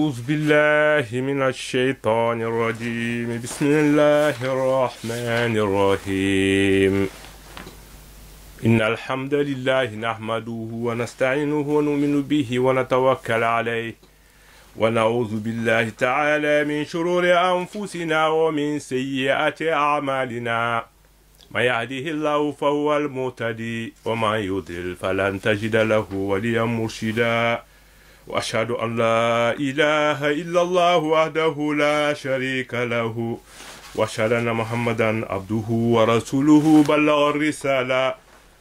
أعوذ بالله من الشيطان الرجيم بسم الله الرحمن الرحيم إن الحمد لله نحمده ونستعينه ونؤمن به ونتوكل عليه ونعوذ بالله تعالى من شرور أنفسنا ومن سيئات أعمالنا ما يهده الله فهو المهتدي وما يضلل فلن تجد له وليا مرشدا وأشهد أن لا إله إلا الله وحده لا شريك له وأشهد أن محمدا عبده ورسوله بلغ الرسالة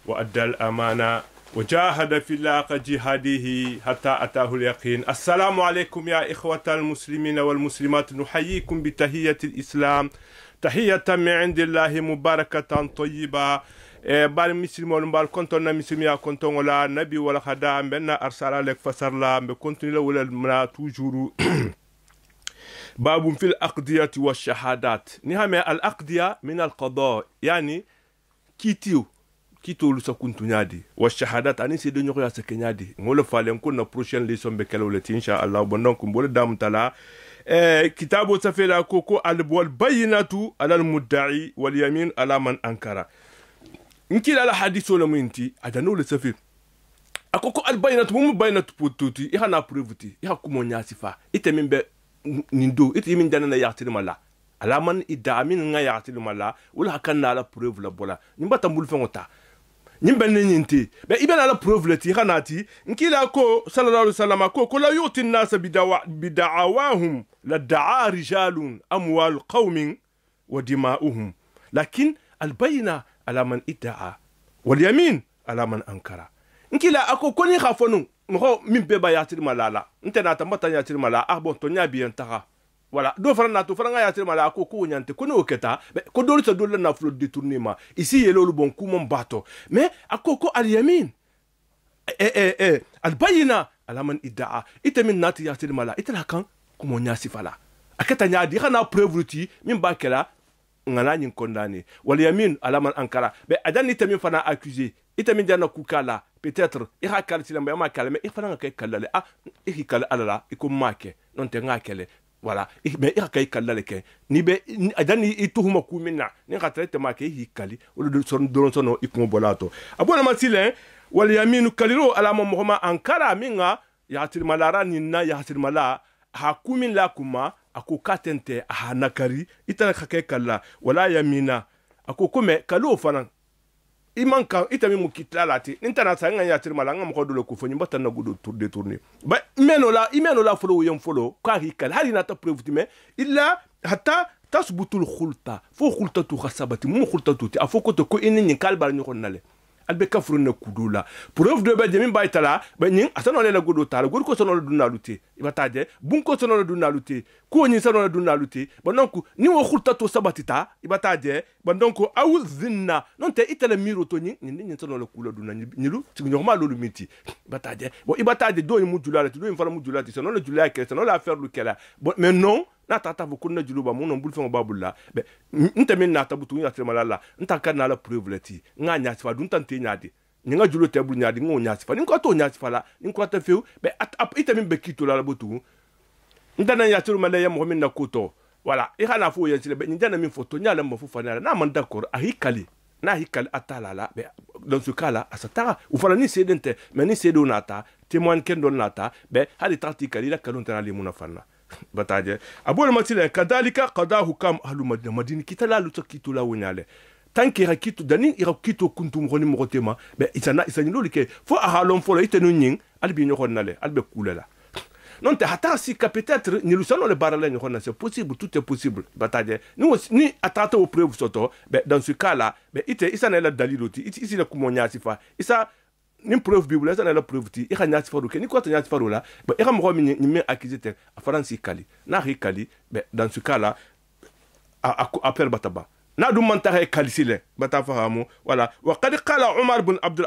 وأدى الأمانة وجاهد في الله جهاده حتى أتاه اليقين. السلام عليكم يا إخوة المسلمين والمسلمات، نحييكم بتحية الإسلام، تحية من عند الله مباركة طيبة. بار مسلم ولا كنتم مسلم يا كنتم ولا نبي ولا خدام بنا أرسل لك فسر لا بكنتم ولا منا توجروا باب في الأقضية والشهادات. نهم الأقضية من القضاء يعني كيتو لسكنتو نادي والشهادات أني سيدو نيو يا سكنيادي نقول فالين كنا بروشين ليسون بكالولتي إن شاء الله بندونكم بول دام تلا كتابو سفيلا كوكو البينة على المدعي واليمين على من أنكر. نكيل على حديث ولا منتي أجنو لسفير أكوكو البينة مو بينة بوتوتي إيه أنا بروفتي إيه كومون ياسفا إيه من ب نندو إيه من دانا يعتني ملا على من إدعامين نعا يعتني ملا ولا كان على بروف لا بولا نبى تقول فنوتا نبى ننتي بيبان على بروف لتي خناتي نكيل أكو صلى الله عليه وسلم أكو كلا يؤتي الناس بدعواهم لدعا رجال أموال قوم ودماؤهم لكن البينة على من ادعى واليمين على من انكر. نكيلا اكو كوني خافونو مخو من بيبا ياتر مالا انت ناتمتا ياتر مالا اخبون تونيا بيان تاغا voilà do farana to faranga yatir mala ko ko nyante ko no keta ko dolu sa dolu na flot détournement ici yelo lu bon coup mon bateau mais akoko al yamin al bayina ala man iddaa itamin nati yatir mala itala kan ko mo nyasi fala akata nyaadi xana preuve ti min bakela ngana nyin condamné wal yamin ala man ankara be adan itamin fana accusé itamin jana kukala peut-être ira kalti lamba ma kalme ifana kay kalale iri kala alala iko make non te ngakele voilà mais ira kay kalale ke ni be adan ituhuma kumina ni khatrete make hi kali wala son don sono iko bolato abona masile wal yamin kaliro ala mo ankara minga ya tirmalara ninna ya tirmala hakumin la kuma ako katente hanakari itala khake kala wala yamina ako kome kalo fana imanka itami mukitla lati nintana sanga ya tirmala ngam ko dolo ko fonyi mbata na gudo tour détourner ba imeno la folo yem folo ka hikal hali na ta preuve mais illa hatta tasbutul khulta fo khulta tu khasabati mu khulta tu afo ko to ko inin kalbar ni khonnale albe kafru na kudula preuve de ba demin baytala ba nyin asano le la godo tala godo ko sono dunna luté ibataje bun ko sono dunna luté ko nyin sono dunna luté ba donc ni wo khulta to sabatita ibataje ba donc awu zinna non te itala miro to nyin sono le kula dunna nyilu ci normal lo miti ibataje bo ibataje do mu julala do fala mu julala sono le julala ke sono la faire lu kala mais non na tata bu kunna juluba mu non bul fon babulla be nta min na tabutu ya tremalala nta kan na la preuve lati nga nya fa dun tante nyaade nga julo tebu nyaade ngo nya fa ni ko to nya fa la ni ko ta feu be ita min be kito la butu nta na ya tremala ya mo min na koto voilà e kana fo ya sile be ni dana min photo nya la mo fu fa na man d'accord a hikali na hikali atalala be dans ce cas là asata ou fala ni sedente mais ni sedo nata témoigne ken don nata be hali tartikali la kalon tana li munafana bataje abol matile kadalika qadahu kam ahlu madina kitala lu takito la wonyale tanki rakito dani irakito kuntum khoni motema be isana lolu ke fo ahalon fo itenu nyin albi nyoko nale albe kulela non te hata si ka peut-être ni lu sano le barale nyoko na c'est possible, tout est possible bataje ni atata au preuve soto be dans ce cas là be ite isana la daliloti isi la kumonya sifa isa ni preuve bible ça na la preuve ti ira nyati faru ke ni ko nyati faru la ba ira mo mi ni me accusé à faransi kali na ri kali be dans ce cas là à faire bataba نادو منتهى كالسيله بتفهموا ولا وقد قال عمر بن عبد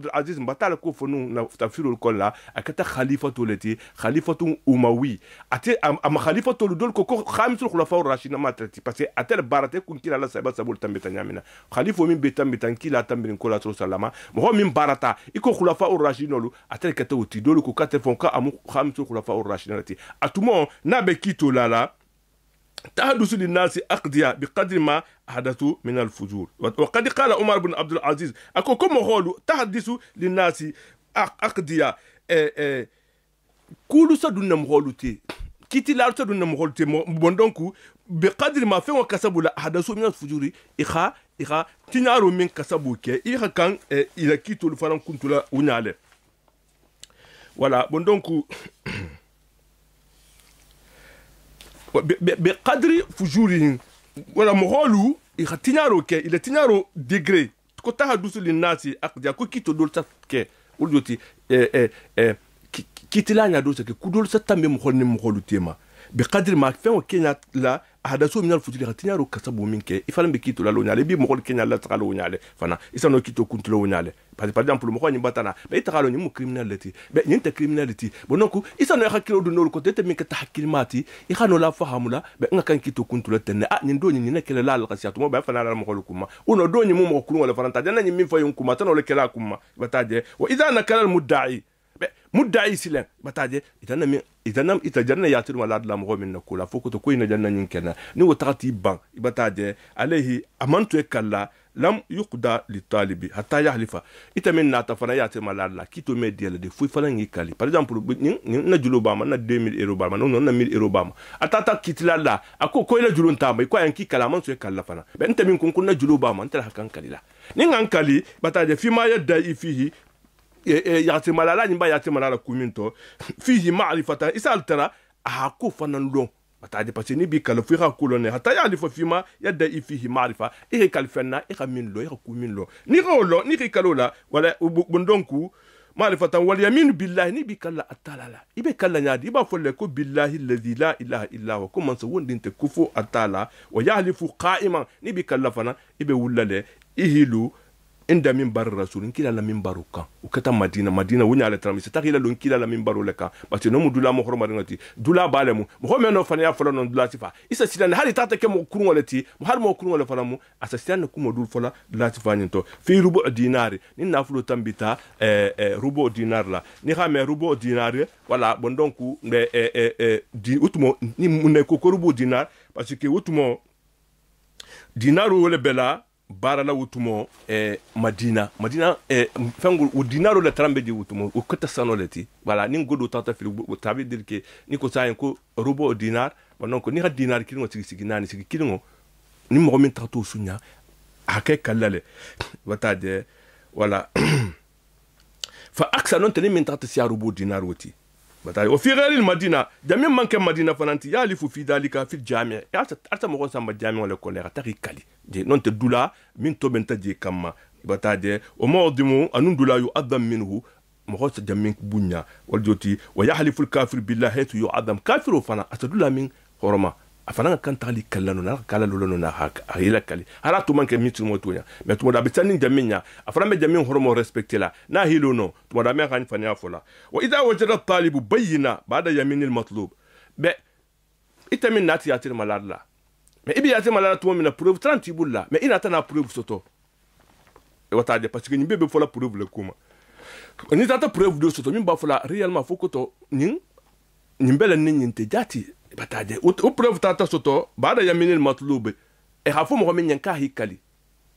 العزيز بتاع كوفنو تفسير الكل اكتا خليفه التي خليفه اموي اتي اما خليفه دول كو خامس الخلفاء الراشدين ما ترتي باسي اتل بارته كون كلا لا سبب سبول تمبتا نيامنا خليفه من بيتم كلا تمبين كولا تو سلاما مو من بارتا اكو خلفاء الراشدين لو اتل كتوتي دول كو كاتفون كا ام خامس الخلفاء الراشدين اتومو نابكيتو لا تحدث للناس أقضية بقدر ما حدثوا من الفجور وقد قال عمر بن عبد العزيز أكو كم هولو تحدث للناس أقضية كل سدنا مهولتي كتي لا سدنا مهولتي بندونكو بقدر ما فين وكسبوا لا حدثوا من الفجور إخا تنارو من كسبوا كي إخا كان إلى كيتو الفرن كنت لا ونعلم ولا بندونكو بقدر فجورهم ولا مغولو يختنارو كي الى تنارو ديغري كو تحدث للناس اقديا كو كيتو دول سكي ولجوتي كيتلا نا دول سكي كو دول ستامي مغولو تيما بقدر ما فين كينيا لا حدثوا من الفجور يختنارو كسبوا منك يفلم بكيتو لا لونيالي بي مغول كينيا لا تقالو نيالي فانا اسانو كيتو كنت لو نيالي par exemple mo ni batana be takalo ni mu criminality be nyinta criminality bonoko isano ya hakilo do nol ko tete min ka tahkilimati I khano la fahamula be ngakan kito kuntula tenne ni do ni nekele la alqasiyatu mo be fana la mo kuma uno do ni mo kulu wala faranta dana ni min fa yun kuma tano le kela kuma bataje wa idha nakala al mudda'i be mudda'i silan bataje itanam itajanna yatir wala la mo min nakula foko to ko ina janna nyin kena ni wotati ban bataje alayhi amantu ekalla lam yuqda li talibi hatta yahlifa itaminna tafanayati malalla kito mediel de fu falan yikali par exemple na julo bama na 2000 euro bama non na 1000 euro bama atata kitilalla ako ko ina julo ntamba ko yanki kala man so kala fana be ntamin kun na julo bama ntala hakan kalila ningan kali bataje fi ma yadda fihi yati malala nyimba yati malala kuminto fihi ma'rifata isal tara ako fanan lo bataje parce ni bi kala fiha kulone hatta yalifa fima yadda fihi ma'rifa kalfenna min lo kumin lo ni rolo ni kalola wala bondonku ma'rifatan wal yamin billahi ni bi kala atalala ibe kala nyadi iba folle ko billahi alladhi la ilaha illa huwa kuma so wondinte kufu atala wa yahlifu qa'iman ni bi kala fana ibe wulale ihilu inda min bar rasul kila la min baruka ukata madina wunya ala tram c'est takila lon kila la min baruleka parce que no mudula mo horma ngati dula balemu mo meno fana ya fala non dula sifa isa sidan hali tata ke mo kurun walati mo har mo kurun wala fana mo asasian ko mo dul fala dula sifa nyinto fi rubu dinari ni nafulo tambita rubu dinar la ni xame rubu dinar wala bon donc di utumo ni munne ko rubu dinar parce que utumo dinaru wala bela bara la wutumo madina fangu u dinaro la trambe di wutumo u kota sanoleti wala ni ngodo tata fil ça veut dire que ni ko sa ko robo dinar wonon ko ni ha dinar kilingo sigi nani sigi kilingo ni mo min tato sunya ake kalale watade wala fa aksa non tani min tato si robo dinar woti bataille وفي غير المدينه جميع من كان مدينه فنانتي يالف في ذلك في الجامع ارتا مغو سام الجامع ولا كوليرا تاري كالي دي نونت دولا من تو بنت جي كما بتاجي ومودمو ان دولا يؤذم منه مغو جميع بنيا والجوتي ويحلف الكافر بالله حيث يعظم كافر فنا اتدولا من حرمه afana kan tali kallano na kala lolo na hak ahila kali hala to manke mitu motonya mais to da bitani jaminya afana me jamin hormo respecter la na hilo no to da me kan fanya fola wa idha wajada talib bayina ba'da yamin al matlub be itamin nati yatir malalla mais ibi yatir malalla to mina preuve 30 bulla mais ina tana preuve soto e wataje parce que ni bebe fola preuve le kuma ni tata preuve de soto min ba fola réellement fokoto nin nimbele nin te jati bataje o preuve tata soto bada ya minil matlube e hafu mo min yanka hikali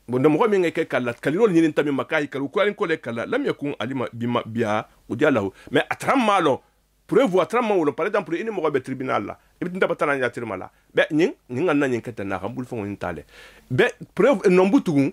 bonde mo min ngeke kala kali no nyinin tami makahi kali ko alin ko le kala lam yakun alima bima biha udialahu mais atram malo preuve atram malo par exemple ini mo be tribunal la ibn tabatana ya tirmala be nyin nganna nyin katana khambul fo nyin tale be preuve no mbutugu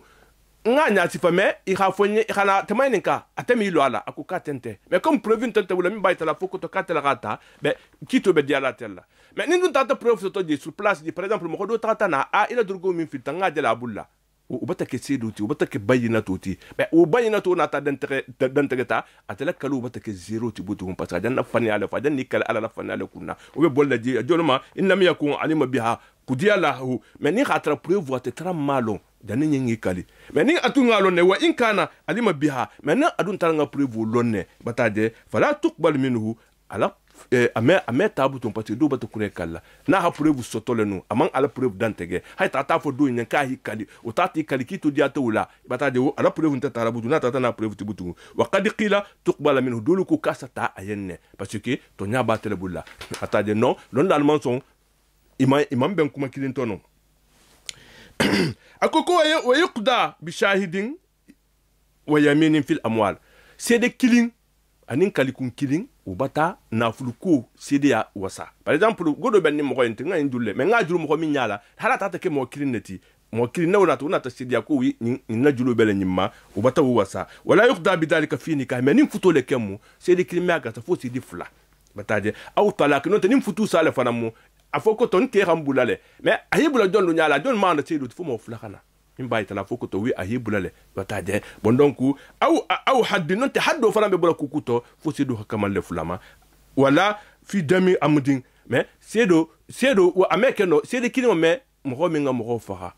nganya tifa me I khafonye khana tamaninka atemi lo ala akuka tente mais comme preuve tente wala mi bayta la foko to katela gata be kito be diala tella mais ni dun tata preuve soto di sur place di par exemple mo do tata na a ila durgo min fi tanga de la bulla u bata ke seduti u bata ke bayina tuti be u bayina to na ta dentere ta atela kalu bata ke zero ti butu parce que janna fani ala fa janni kala ala fani ala kunna u be bolla di jolma inna yakun alima biha kudiya lahu mais ni khatra preuve wa te tra malo dani nyi kali mais ni atunga lonne wa in kana alima biha mais na adun taranga preuve lonne bataje fala tuqbal minhu ala ame tabu ton pati do batu kure kala na ha preuve sotole no amang ala preuve dantege hay tata fo do nyanka hi kali o tati kali kito dia to wala bataje wo ala preuve nta tarabu na tata na preuve tibutu wa qad qila tuqbal minhu dulu ku kasata ayenne parce que to nya batele bulla ataje non lon dal manson imam ben kuma kilin tono akoko wa yuqda bi shahidin wa yaminin fil amwal c'est de killing anin kalikun killing ou bata na fuluko c'est de wasa par exemple godo ben ni mo yente nga indulle mais nga juru mo mi nyala hala tata ke mo killing neti mo killing na wona ta sidia ko wi ni na julu bele nyimma ou bata wasa wala yuqda bi dalika fi nikah mais nin futo le kemu c'est de killing ma ga ta fo c'est di fula bataje aw talak non te nim futu sale fanamu afoko ton ke rambulale mais ayibula don lu nyala don manda te do fo mo flakana imba itala foko to wi ayibulale bataje bon donc aw haddi non te haddo fana be bula kukuto fo se do kamal le fulama wala fi dami amdin mais sedo wa ameke no sede kilimo me mo mi nga mo faha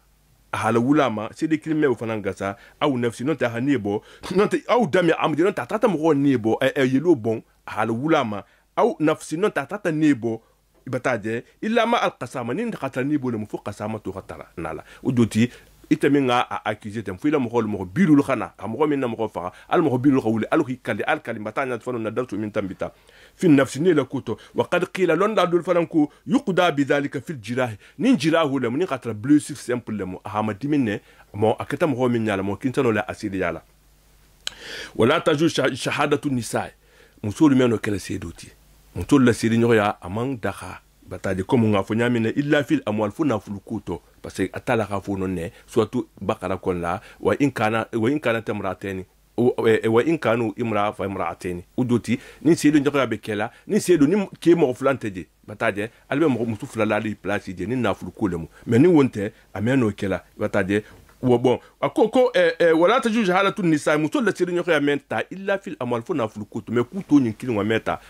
hala wulama sede kilimo fana ngasa aw nafsi non te hanibo non te aw dami amdin non ta tata mo nibo yelo bon hala wulama aw nafsi non ta tata nibo bataje illa ma al qasama nin khata nibo le mu fu qasama to khatara nala udoti itaminga a accusé tem fuila mo bilul khana mo min mo fa al mo bilul khawli al kali al kalimata na fanu nadartu min tambita fi nafsi ni la kuto wa qad qila lon da dul falanku yuqda bi dhalika fil jirah nin jirahu lam ni khatra blessure simple lam ahama dimine mo akata mo min nyala mo kintano la asidi yala wala taju shahadatu nisa musulu meno kala sedoti mutul la sidi nyoya amang dakha bataje comme nga fo nyamine illa fil amwal fo na fulukuto parce que atala ka fo non ne surtout bakara kon la wa in kana tamrateni wa in kanu imra fa imraateni udoti ni sedo njoka be kela ni sedo ni ke mo flanteje bataje albe mo musu flala li place je ni na fulukule mais ni wonte ameno kela bataje bon akoko wala taju jahalatu nisa muso la siri nyoka menta illa fil amal fo na fulukuto mais kuto nyin kilin wa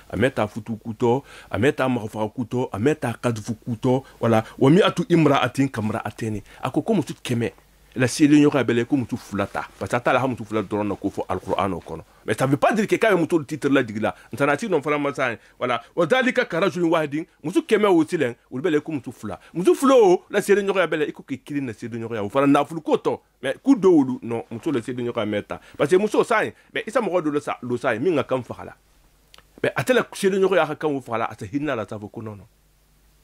ameta futu kuto ameta mafa kuto ameta kadfu kuto wala wa mi'atu imra'atin kamra'atini akoko musu keme la siri nyoka bele ko musu fulata parce que ta la musu fulata drona ko fo alquran kono mais ça veut pas dire que quand musu le titre la digla ntanati non fala masa wala wa dalika karajul wahidin musu keme wotilen ul bele ko musu fula musu fulo la siri nyoka bele iko ke kilin na siri nyoka fala na fulukoto mais ku dowulu non muso le sidi nyoka meta parce que muso sai mais isa mo do lo sai minga kam fakala mais atela sidi nyoka ya kam fakala ata hinna la tafo ko nono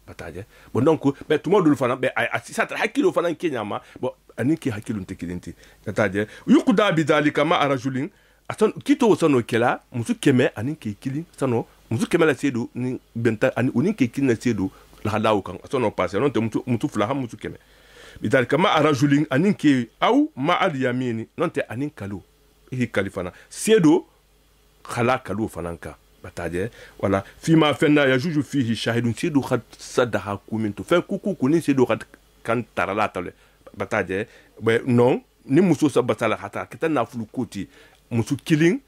bataje bon donc mais tout monde le fana mais ça tra hakilo fana kenyama bon aniki hakilo ntekidenti bataje yuqda bi dalika ma arajulin atan kito sono kela musu keme aniki kili sano musu keme la sedo ni benta ani uninki kili na sedo la hadaw kan sono passé non te musu fula ham musu keme bidalika ma arajulin aninki au ma al yamini nonte anin kalu hi kalifana sedo khala kalu fananka bataje wala fima fenna yajuju fihi shahidun sedo khat sadaha kuminto fe kuku kunin sedo khat kan tarala tale bataje be non ni muso sa batala hata kitana fulu koti musu killing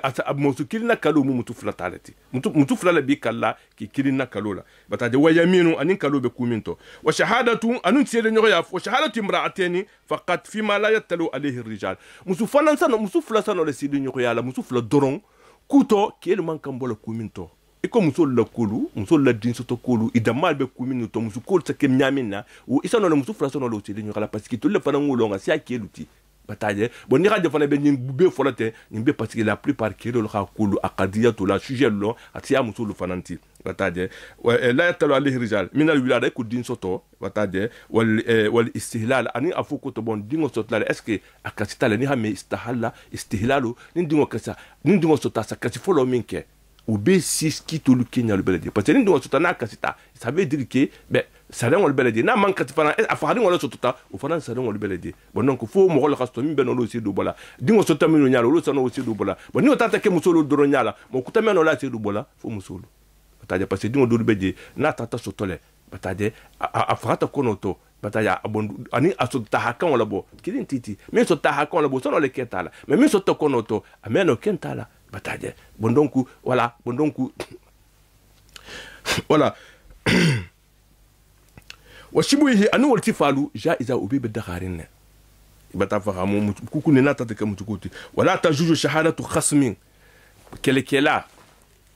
asa musu kilina kalu mutu flatalati mutu flala bi kala ki kilina kalula bataje wa yaminu anin kalu be kuminto wa shahadatu anun sele nyoya wa shahadatu imra'ateni faqat fima la yatalu alayhi ar-rijal musu fanansa no musu flasa no le sidi nyoya la musu fla doron kuto kelu man kambola kuminto iko muso la kulu muso la dinso to kulu idamal be kuminto musu kol sa kem nyamina o isa no musu flasa no le sidi nyoya la parce que to le fanan ngolonga si akeluti bataille bon ni radio fana be ni be folate ni be parce que la plupart qui le kulu aqadiya to la sujet lo atia musul fananti bataille la yatalu alayhi rijal min al wilada ko din soto bataille wal istihlal ani afuko to bon dingo soto la est-ce que akasita la ni ha me istihlalu ni dingo kasa ni dingo soto sa kasi folo minke ou B6 qui to lu Kenya le beledi parce que ni dingo soto na kasita ça veut dire que ben salon le beledi na man kati fana afari wala sotuta o fana salon le beledi bon donc fo mo wala kasto min beno lo si do bola dingo soto min nyala lo sano si do bola bon ni o tata ke musolo do nyala mo kuta meno la si do bola fo musolo bataje parce que dingo do beje na tata sotole bataje afata konoto bataje abon ani asota hakan wala bo kidin titi min sota hakan wala bo sano le ketala mais min sota konoto ameno kentala bataje bon donc voilà وشبهه أنو التفالو جائزة وبي بدخارين بتفهموا كوكو ناتا تكمتكوتي ولا تجوز شهادة خصم كلا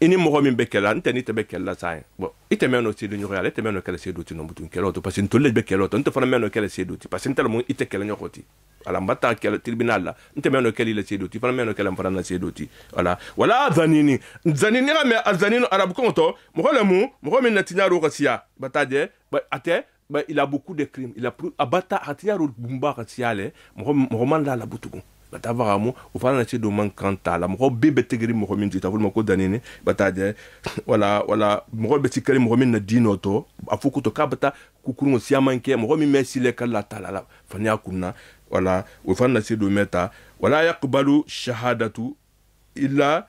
ini mɔgɔ min bɛ kɛlɛ n tɛ ni tɛ bɛ kɛlɛ la sa bon i tɛ mɛn n'o se ɲɔgɔn ale tɛ mɛn n'o kɛlɛ se doti nɔ butun kɛlɛ o to parce que n tole bɛ kɛlɛ o to n tɛ fana mɛn n'o kɛlɛ se doti parce que n tɛ mun i tɛ kɛlɛ ɲɔgɔn ti ala n ba taa kɛlɛ tribunal la n tɛ mɛn n'o kɛlɛ la se doti fana mɛn n'o kɛlɛ n fana na se doti voilà wala zanini zanini ka mɛ a zanini arabu kan tɔ mɔgɔ le mun mɔgɔ min na tiɲaro ka siya ba taa jɛ ba a tɛ ba il a beaucoup de crimes il a a ba taa a tiɲaro bumba ka siya le mɔgɔ man la la butugun batavaramu ufana na do man kanta la mo be betegri mo min tita fulma ko danine bataje wala mo be tikari mo min na dino to afuku to kabata kukurungo siamanke mo min messi le kala talala fanya kunna wala ufana do meta wala yaqbalu shahadatu illa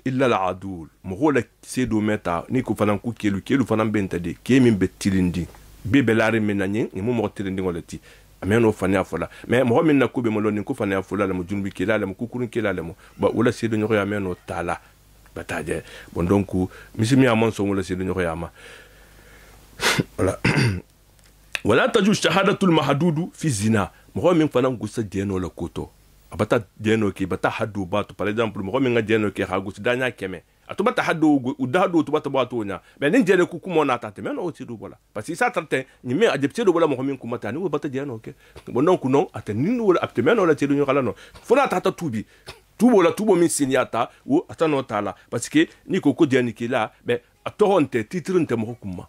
al-adul mo la do meta ni ko fana ku kelu fana bentade ke min betilindi be belare menanye ni mo tilindi ngolati ameno fanya fola mais mo min na kube mo loni ko fanya fola la mo junbi kila la mo kukurun kila la mo ba wala sedo nyoko ya meno tala bataje bon donc misimi amon so wala sedo nyoko ya ma wala wala taju shahadatul mahdudu fi zina mo min fana ngusa deno la koto abata deno ki bata hadu ba to par exemple mo min nga deno ki ha gusi danya keme atuba tahaddu udahadu tuba tabatu nya be nin jele ku kumo na tate men o tidu bola parce que ça trate ni me adepte do bola mo min kuma tani wo bata jeno ke bon donc non atani no apte men o la tidu nyo kala no fona tata tubi tubo la tubo min sinyata wo atano tala parce que ni ko ko jeni ki la be atoronte titrunte mo kuma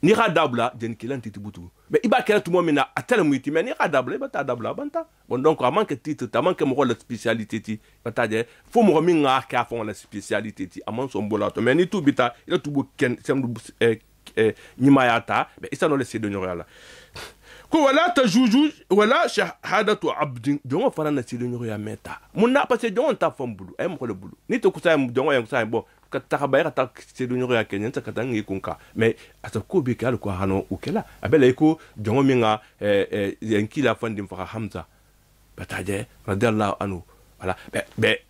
ni radabla jeni ki lan titibutu mais iba kala tumo mina atala muiti mais ni radabla ba ta dabla banta bon donc à manque titre ta manque mo la spécialité ti bata je fo mo min nga ka fon la spécialité ti amon so mbolato mais ni tubita ila tubu ken semdu nimayata mais isa no le sedo nyora ko wala tajuju wala shahadatu abdin jongo fana na sedo nyora meta munna parce que jongo ta fon bulu ay mo ko le bulu ni to kusa jongo yang kusa bo ka takabaya ta sedo nyora kenya ta katangi kunka mais ata ko be kala ko hano ukela abela ko jongo minga yankila fandim fa hamza bataje radiyallahu anhu voilà be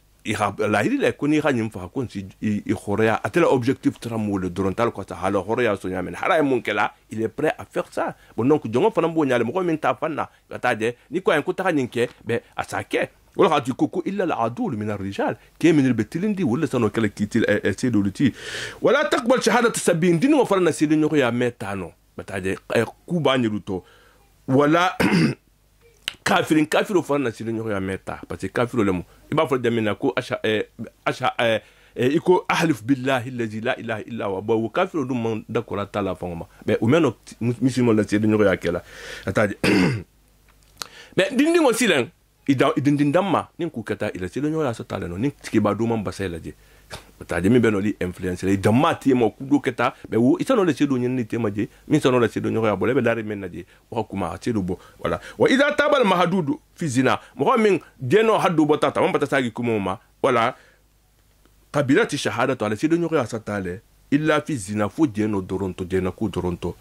la il est connu ranyim fa kon si i khoria atela objectif tramo le dorontal ko ta halo khoria so nyamen hara mun kala il est prêt à faire ça bon donc jongo fana bo nyale mo min ta fanna bataje ni ko en ko ta nyinke be asake wala hadi koko illa al-adul min ar-rijal kay min al-betilindi wala sano kala kitil sidoluti wala taqbal shahadatu sabin din mo farna sidin ko ya metano bataje ku banyiruto wala kafiru farna sidin ko ya meta parce que kafiru lemu iba fa demina ko iko ahlif billahi allazi la ilaha illa huwa ba kafiru dum man dakora tala fangoma be umeno misimo la sidin ko ya kala ataje be dindi mo silen idin damma nin ku kata ila selo nyola sa tala no nin tiki ba do man basay la je ta je mi beno li influence le damma ti mo ku do kata be wo isano le sedo nyen ni tema je min sano le sedo nyoya bo le be dare men na je wa kuma sedo bo wala wa idha tabal mahdudu fi zina mo min deno haddu bo tata man batata gi kuma ma wala qabilati shahadatu ala sedo nyoya sa tale illa fi zina fo deno doronto deno ku doronto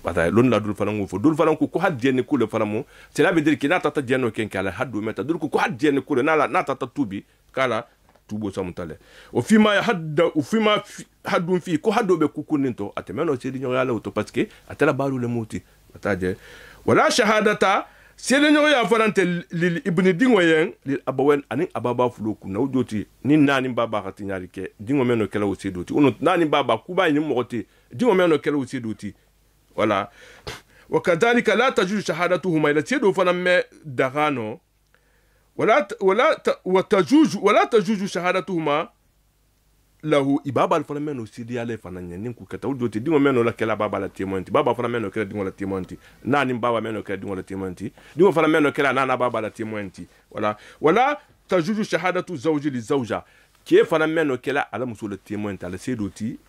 bata lon la dul falango fo dul falango ko had deno ku le falamo cela veut dire que na tata deno ken kala haddu meta dul ko had deno ku na tata tubi kala tubo samutale o fima ya hadda o fima haddun fi ko haddo be kukuninto atemeno sedi nyoyala auto parce que atela balu le moti bataje wala shahadata sedi nyoya farante lil ibn dingoyen lil abawen anin ababa fuloku na ujoti ni nani baba khati nyari ke dingo meno kala o sedoti uno nani baba kuba ni moti dingo meno kala o sedoti wala wakadhalika la tajuz shahadatuhuma ila sedo fana me dagano ولا تجوز شهادتهما له ibaba al fana meno sidi ale fana nyen ku kata udoti dingo meno la kala baba la timonti baba fana meno kala dingo la timonti nani baba meno kala dingo la timonti dingo fana meno kala nana baba la timonti wala tajuzu shahadatu zawji li zawja ke fana meno kala ala muso la timonti ala sedoti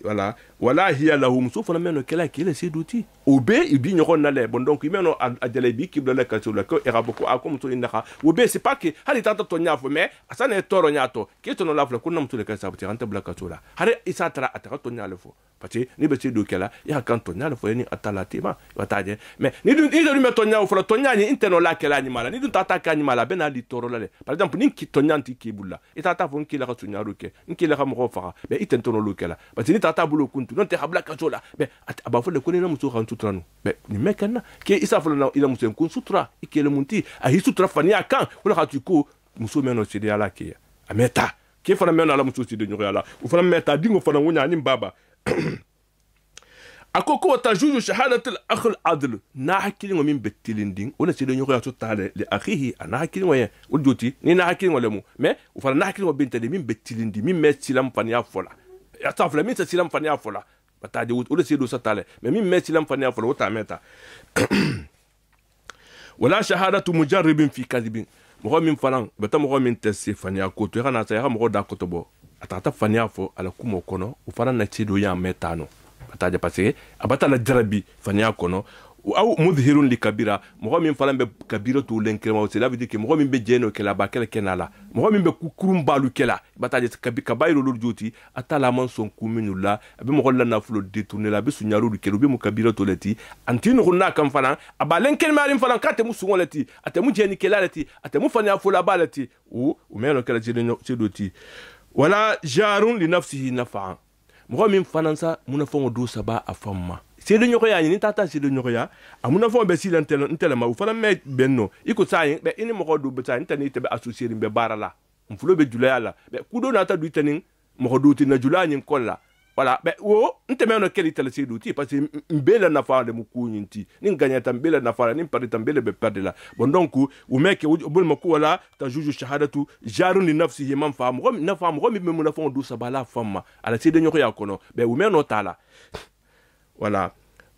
wala hiya lahu muso fana meno kala kele sedoti obe ibi nyoko na le bon donc imeno adele bi kibla la kasula ko era boko akom to indaka obe c'est pas que hali tata to nyafo mais asane toro nyato ke to no lafla kunna muso le kasaba ti ranta bla kasula hali isatra ataka to nyale fo parce ni be sedo kala ya kan to nyale fo ni atala tema wataje mais ni dun ido me to nyawo fo to nyani inteno la kala ni mala ni dun tata ka ni mala bena di toro la par exemple ni ki to nyanti ki bulla itata fo ki la kasunya charu ke nkile ga mo fa be itentono lokela ba tini tata bulo kuntu non te habla ka zola be aba fo le kone na muso kan sutra no be ni mekana ke isa fo na ila muso kun sutra ikele munti a hi sutra fani akan wala ka tuko muso meno sidi ala ke ameta ke fana meno ala muso sidi nyoro ala u fana meta dingo fana wonya ni baba akoko wata juju shahadat al akh al adl na hakili ngo min betilinding ona sidi nyoro ya to tale li akhihi ana hakili ngo ye uljoti ni na hakili ngo lemu mais u fana na hakili ngo bintade min betilindi min mesilam fani ya fola ya tafla min silam fani ya fola batade ona sidi do tale mais min mesilam fani ya fola wata meta wala shahadatu mujarribin fi kadhibin mo min fanan beta mo min tesse fania ko to kana sa ya mo da ko to bo atata fania fo ala kumo kono u fanan na chido ya metano bataje passé abata la jarabi fania kono ou mudhirun li kabira mo min fanan be kabira to lenkrema cela veut dire que mo min be jeno ke la bakela kenala mo min be kukurum balu kela bataje kabayro lol joti atala man son kuminula be mo la na fulo détourner la be sunyaru du kelo be mo kabira to leti antino na kam fanan abalen ken marim fanan kate mu sungo leti ate mu jeni kela leti ate mu fanya fula balati ou meno kala cedoti wala jarun li nafsihi nafa mo min fanan sa muna fongo do saba afamma sede nyoko ya ni tata sede nyoko ya amuna fo be silen tel ma u fana me benno iko sai be ini mo do be sai intani te be associer be barala mfulo be julala be kudo na ta du tanin mo do ti na julani kolla voilà be wo nteme no keli tel sede ti parce que mbele na fa de mukunyinti ni nganya tambele na fa ni pari tambele be perdre la bon donc ou meke o bol mako wala ta juju shahadatu jarun li nafsihi man fa mo na fa mo mi me na fo do sabala fama ala sede nyoko ya kono be u me no tala voilà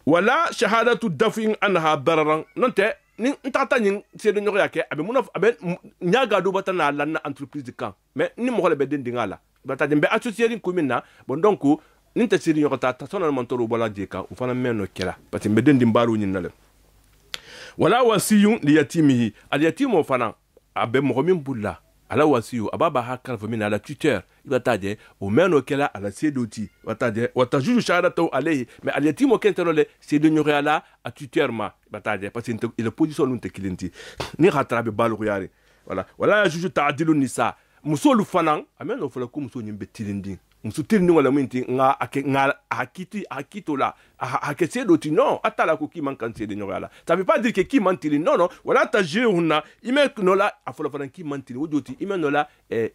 wala shahadatu dafin anha dararan nonte ni ntata nyin sedo nyoko yake abe muna abe nyaga do batana la na entreprise de camp mais ni mo le be dindingala bata dembe associer ko minna bon donc ni ta siri nyoko ta sona montoro bola jeka u fana meno kela parce be dindim baru nyin nale wala wasiyun li yatimihi al yatimu fana abe mo min bulla ala wasiyu ababa hakal fa min ala tuteur ibataje o meno kela ala sedoti bataje watajuju shahadatu alayhi mais al yatimo kenterole sedo nyore ala a tuteur ma bataje parce que il position nun te kilinti ni ratrabe balu yari voilà wala juju ta'dilu nisa musolu fanan ameno fala ko muso nyimbe tilindi muso tilindi wala minti nga akito la akese doti non atala ko ki man kan sedo nyore ala ça veut pas dire que ki mantili non non wala tajihuna imek no la afola fanan ki mantili wodoti imeno la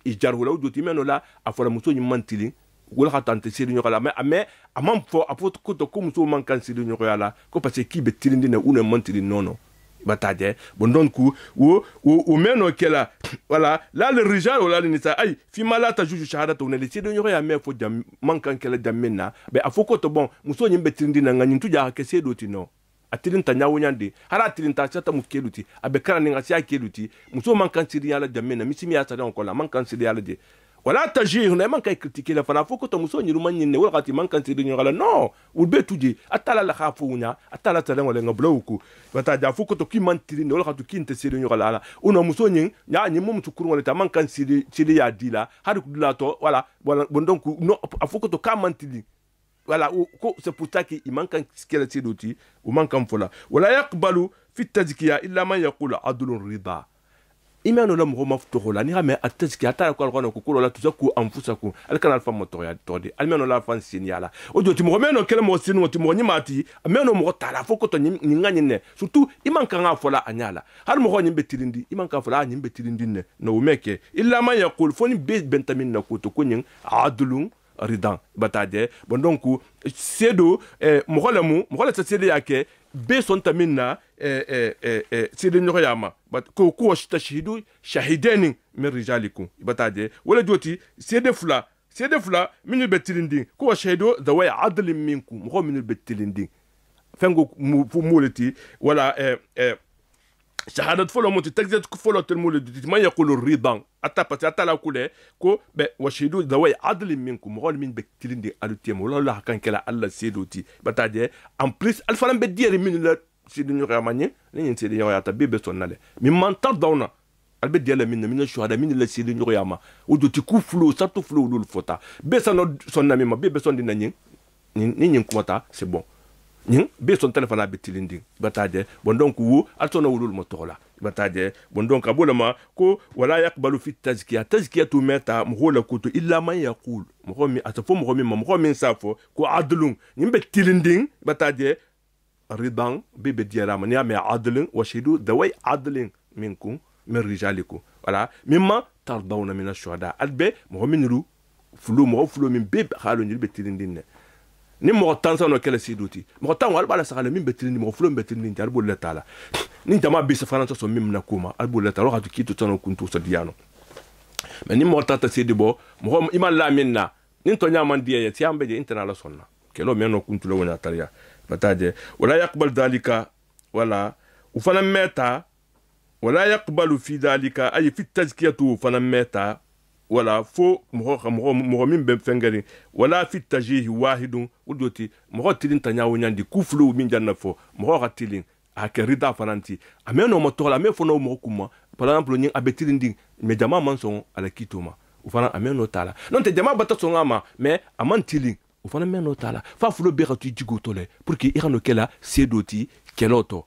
ijarhula wodoti imeno la afola muso nyim mantili wala hatante sedo nyore ala mais amam fo apoto ko to ko muso man kan sedo nyore ala ko parce que ki be tilindi ne une mantili non non bataje bon donc ou meno kela voilà là le rijal wala ni sa ay fi mala ta juju shahadatu ne le sedo nyore ya me fo jam mankan kela jamena be afoko to bon muso nyimbe tilindi na ngani tuja ke sedo ti no atilin ta nyawo nyande hara atilin ta chata mu keluti abe kara ni ngasi keluti muso mankan siri yala jamena misimi ya sa don ko la mankan siri yala de wala tajir ne man kay critiquer la fana foko to muso nyiru man nyine wala kati man kan siri nyala non ou be tuji atala la khafu nya atala tala wala ngabloku bata ja foko to ki man tiri ne wala katu ki nte siri nyala ala uno muso nyin nya nyi mum tukuru wala ta man kan siri ya dila hadu dula to voilà bon donc no afoko to ka man tiri voilà c'est pour ça qu'il manque un squelette d'outil ou manque un fola wala yaqbalu fi tazkiya illa man yaqulu adlun rida imano la mo mafto la ni rame atazkiya ta ko ko la tuza ku amfusa ku alkana alfa motoya todi almeno la fan signala o joti mo meno kele mo sinu ti mo nyimati meno mo tala foko to ngani ne surtout imanka nga fola anyala har mo nyimbe tirindi imanka fola nyimbe tirindi ne no meke illa man yaqul foni be bentamin na ko to ko nyin adlun ridan bataje bon donc sedo mogole sa sede yake be son tamina sede nyoro yama but ko tashhidu shahidain min rijalikum bataje wala joti sede fula min betilindi ko shahidu dawai adl minkum mo min betilindi fengo muleti wala شهادة فلو مت تجد كفلو المولد ما يقول الرضا أتا لا كله كو وشهدوا ذوي عدل منكم غول من بكتلين دي ألوتيم ولا لا كان كلا الله سيدوتي بتاعي أم بليس الفلان بدير من لا سيدني راماني نين سيدني يا تبي بسونالي من تردونا البدير من الشهداء من لا سيدني راما ودو تكو فلو ساتو فلو لول فوتا بسنا سونامي ما بسون دي نين كومتا c'est bon ning be son téléphone a betilindi bataje bon donc wu altono wulul mo tola bataje bon donc abolama ko wala yaqbalu fi tazkiyatu meta mhola kutu illa man yaqul mhomi atafo mhomi safo ko adlun nimbe tilinding bataje ridan bebe diarama ni ame adlun wa shidu dawai adlin minkum min rijalikum wala mimma tardawna min ash-shuhada albe mhomi niru fulu min bebe halu ni be tilindin ni mo tan sa no kala siduti mo tan wal bala sakala min betilindi mo fulo betilindi jar bo letala ni jama bi sa faransa so mim na kuma al bo letala ha kitu tan kuntu sa diano mais ni mo tata sidi bo mo iman la minna ni to nyama ndiye ti ambe de internal sonna kelo meno kuntu lo wona tariya bataje wala yaqbal dalika wala ufana meta wala yaqbalu fi dalika ay fi tazkiyatu fana meta wala fo mo min ben fengari wala fi tajih wahidun udoti mo tilin tanyawo nyandi kuflu min janna fo mo tilin akerida faranti ameno mo tola me fo no mo kuma par exemple nyin abetilin ding me jama manson ala kitoma ufana ameno tala non te jama bata songama mais amantilin ufana meno tala fa fulo be khatu jigo tole pour que irano kela sedoti keloto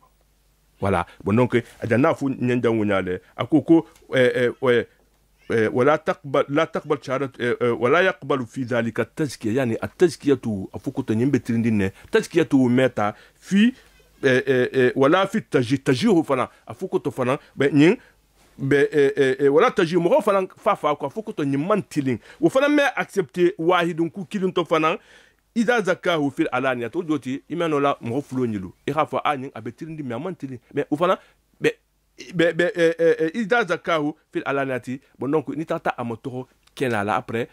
voilà bon donc adana fu nyanda wunyale akoko ولا تقبل شهادة ولا يقبل في ذلك التزكية يعني التزكية أفوكو تنين بترندين تزكية متى في ولا في تجيه فنا أفوكو تفنا بنين ولا تجيه مغو فنا فافا أفوكو تنين من تلين وفنا ما أكسبتي واحد كو كيلون تفنا إذا زكاه في العلانية تودوتي إيمانو لا مغو فلونيلو إخافا آنين أبترندين من تلين وفنا إذا زكاه في العلانية bon donc ni tata amoto kenala après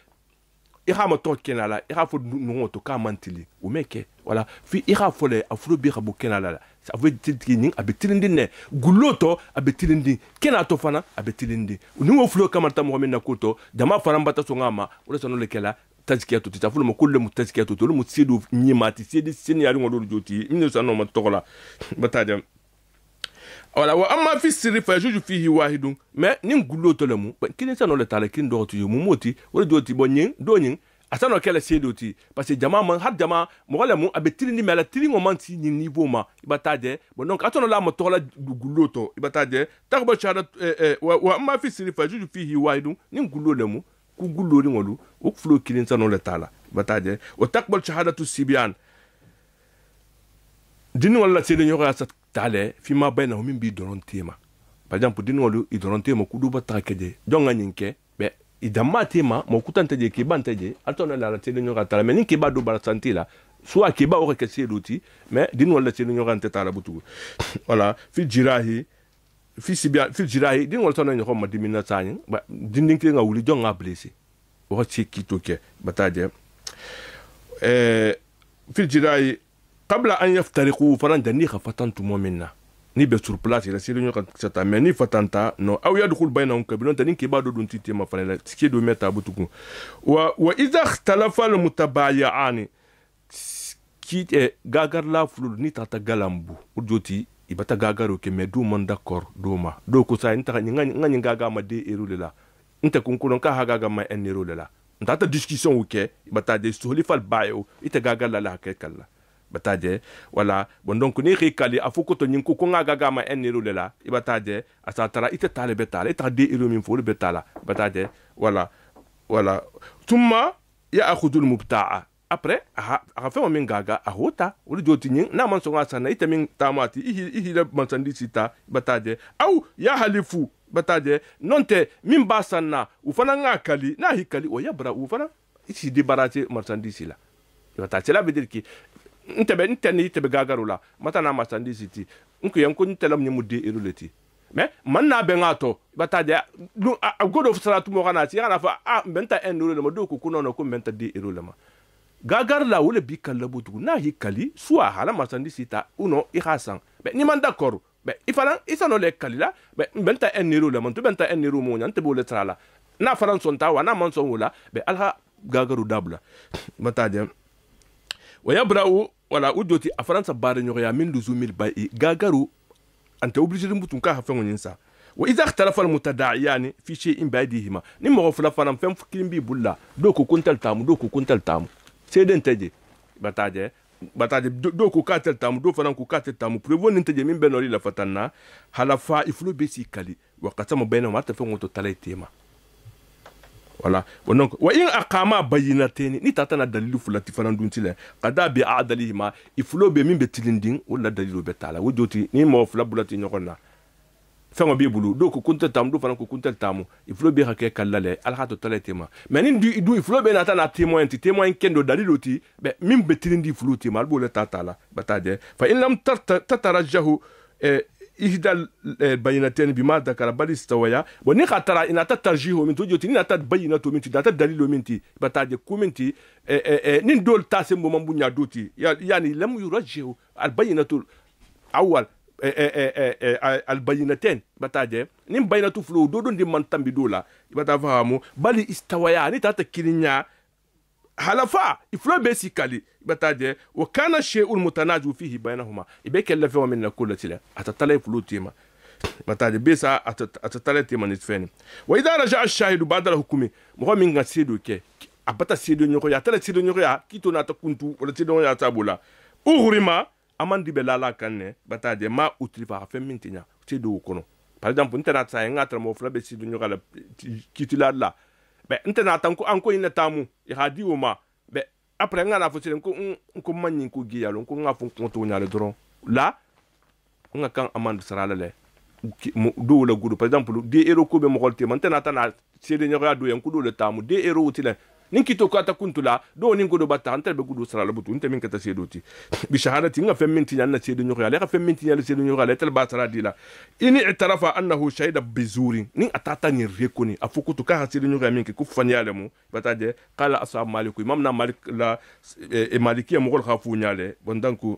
ira moto kenala ira fo nungoto ka mantili o meke voilà fi ira fo le afro bi rabu kenala ça veut dire que ni abetilindi ne guloto abetilindi kenato fana abetilindi ni wo flo kamata mo na koto dama fana mbata songama o le sono le kela tazkiyatu tafulu mo kullu mutazkiyatu to mo tsidu nyimati sidi sini yari ngolo joti ni so no mo tokola bataja wala wa amma fi sirri fa yajuju fihi wahidun mais nin gullo to lemu kini sano le tala kin do to mumoti wala do ti bonyin do nyin asano kala sedoti parce que jama man had jama mo wala mu abetili ni mala tili mo manti ni niveau ma ibataje bon donc atono la mo to la gullo to ibataje takba shahada wa amma fi sirri fa yajuju fihi wahidun nin gullo lemu ku gullo ni ngolu o flo kini sano le tala ibataje wa takbal shahadatu sibyan dini wala sede nyora sa tale fi ma bayna min bi doron tema par exemple dini wala i doron tema ku du bata keje jonga nyinke be i damma tema mo kutante je ke banteje atona la sede nyora tala mais ninke ba do bar santila soit ke ba o ke sedoti mais dini wala sede nyora tala butu voilà fi jirahi fi sibia fi jirahi dini wala tona nyoko madimina tani ba dindin ke nga wuli jonga blessé o ci kitoke bataje fi jirahi قبل أن يفترقوا فران دنيخ فتنتو مؤمنا ni be sur place la siri nyoka sata mais ni fatanta no aw yadkhul bainahum kabilun tanin ke bado dun titi ma fanela ski do meta butuku wa idha ikhtalafa al mutabayi'an ki gagar la flul ni tata galambu udjoti ibata gagaro ke me du man d'accord do ma do ko sa nta ngani gaga ma de erulela nta kunkulon ka haga ma en erulela nta discussion uke ibata de solifal bayo ita gagar la ke kala bataje wala bon donc ni rikali afuko to nyinku ko ngaga ma eniro lela ibataje asatara ite tale betala ita de iro min fulu betala bataje wala thumma ya'khudhu al-mubta'a après a fait min gaga a hota wala joti nyin na man so ngasa ite min tamati ihi le mansandisita bataje au ya halifu bataje nonte min basanna ufana ngakali na hikali o yabra ufana iti débarrasser mansandisila bataje cela veut dire que ntebe gagarula mata na masandisiti nku yanko ntelam ni mudde iruleti mais man na be ngato bataje godo salatu mo kana ti kana fa benta enuro le modo ko kuno no ko benta de irule ma gagar la wole bi kala butu na hikali soit hala masandisita uno ihasan be ni man d'accord be ifala isano le kalila be benta enuro le man to benta enuro mo nyante bo le trala na faran sonta wa na man son wala be alha gagaru dabla bataje ويبرأ ولا أدوتي أفرنسا بارنيو يا من لزوم الباقي غاغارو أنت obligé de مبتون كها فين ينسى وإذا اختلف المتداعيان في شيء بعدهما نمو فلا فنم فين فكين بي بولا دوكو كنتل تامو سيدن تجي بتاجي bataje do ko katel tamu do fanan ko katel tamu prevo ninte je min benori la fatanna halafa iflo besi kali wa qatama bayna ma ta fa ngoto talay tema voilà donc wa in aqama bayinateni ni tata na dalilu fulati fanan duntile qada bi a'dalihima iflo be min be tilindin wala dalilu be tala wojoti ni mo fula bulati nyokonna fɛngɔ b'i bolo do ko kuntel tamu do fana ko kuntel tamu iflo be hakɛ kallale alhato talay tema mais ni du iflo be nata na témoin kendo dalilu ti be min be tilindi iflo tema albo le tata la bataje fa in lam tatarajjahu ihdal bayinatayn bima dakara bal istawaya wa ni khatara in tatarjihu min tujoti ni nata bayinatu min data dalilu min ti bataje kuminti nin dol tasembo mambunya doti yani lam yurajjihu al bayinatu awwal albayinaten bataje nim bayinatu flo do di man tambi dola bata fahamu bali istawaya ni tata kilinya halafa iflo besi kali bataje wa kana shay'un mutanaju fihi bainahuma ibeke la fa min kullu tila atatala flo tema bataje besa atatala tema ni feni wa idha raja'a ash-shahidu ba'da al-hukmi mo min ngasido ke abata sido nyoko ya tala sido nyoko ya kito na takuntu wala sido ya tabula uhrima amandi be lala kanne bataje ma utrifa fa mintinya sido kono par exemple internet sa ngatra mo fla be sido nyoko la kitula la be internet anko ina tamu ihadi oma be après ngana fo silen ko manni ko giyalo ko ngafo ko to nyaale doron la nga kan amande sarala le do la gudu par exemple de euro ko be mo holte man internet na sido nyoko ya do yan ko do le tamu de euro utile ninki to kata kuntula do ninko do batta antel be gudu sala butu inte min kata sedoti bi shahadati nga fem minti yanna sedu nyoko ya le fem minti yanna sedu nyoko ya tel basara dila ini i'tarafa annahu shahida bizuri ni atata ni rekoni afukutu ka sedu nyoko ya minki ku fanyale mu bataje qala ashab maliku imam na malik la malikiya mo khafu nyale bondanku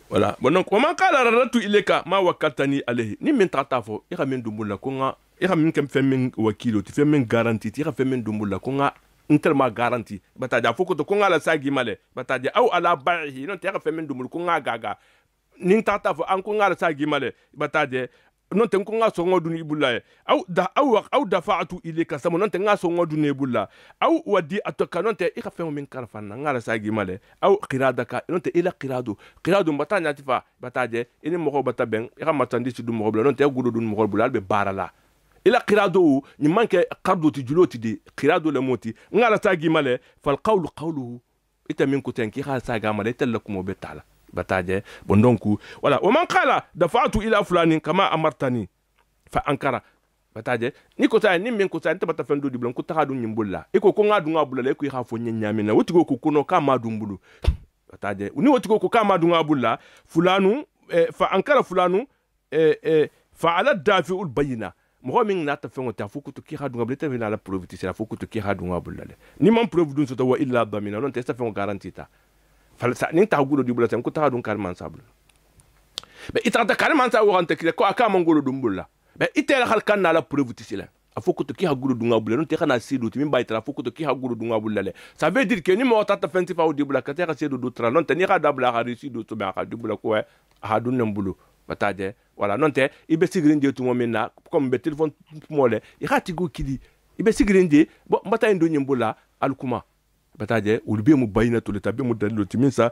voilà donc man qala radatu ileka ma wakatani alayhi ni min tatafo ira min dumbulla ko nga ira min kam femin wakilo ti femin garanti ti ira femin dumbulla ko nga interma garanti bataja foko to ko nga la sagi male bataja aw ala ba'ihi non ti ira femin dumbul ko nga gaga nin tata fo an ko nga la sagi male bataja non ten ko nga so ngodu ni bulla aw dafa'tu ilayka samo non ten nga so ngodu ne bulla aw wadi atoka non te ira femin min karfana nga la sagi male aw qiradaka non te ila qiradu batanya tifa bataja ini mo bata ben ira matandi ci du mo non te gudu dun mo bulla be barala ila qirado ni manke qardo ti juloti de qirado le moti ngala tagi male fal qawluhu ita min ko tenki ha saga male talakum be tala bataje bon donc voilà o man qala dafa'tu ila fulani kama amartani fa ankara bataje ni ko tay ni min ko tay tabata fendo di blan ko taxadu nyimbulla iko ko ngadu ngabulla le ko ha fo nyanyami na wotigo ko kuno kama dumbulu bataje ni wotigo ko kama du ngabulla fulanu fa ankara fulanu fa ala dafi'ul bayina mo min na ta fengo ta fukutu ki hadu ngabule ta la preuve ti la fukutu ki hadu ngabulla le ni man preuve dun so to wa illa damina non te sa fengo garantita fal sa nin ta gudo di bulata ko ta dun kalman sabul be ita ta kalman sa warante ki ko aka mangolo dum bulla be itela hal kan la preuve ti la afukutu ki hagudo du ngabulla non te kana sidu ti min bayta afukutu ki hagudo du ngabulla le ça veut dire que ni mo ta fenti fa di bulla ka ta sidu du tra non te ni hada bla ha residu to be ha di bulla ko ha dun nambulu bataje voilà non te ibe sigrinde tout momena comme be téléphone mole iratigo kili ibe sigrinde bo mbata ndo nyimbola alkuma bataje ulbe mu bayina to le tabe mu dalilo timinsa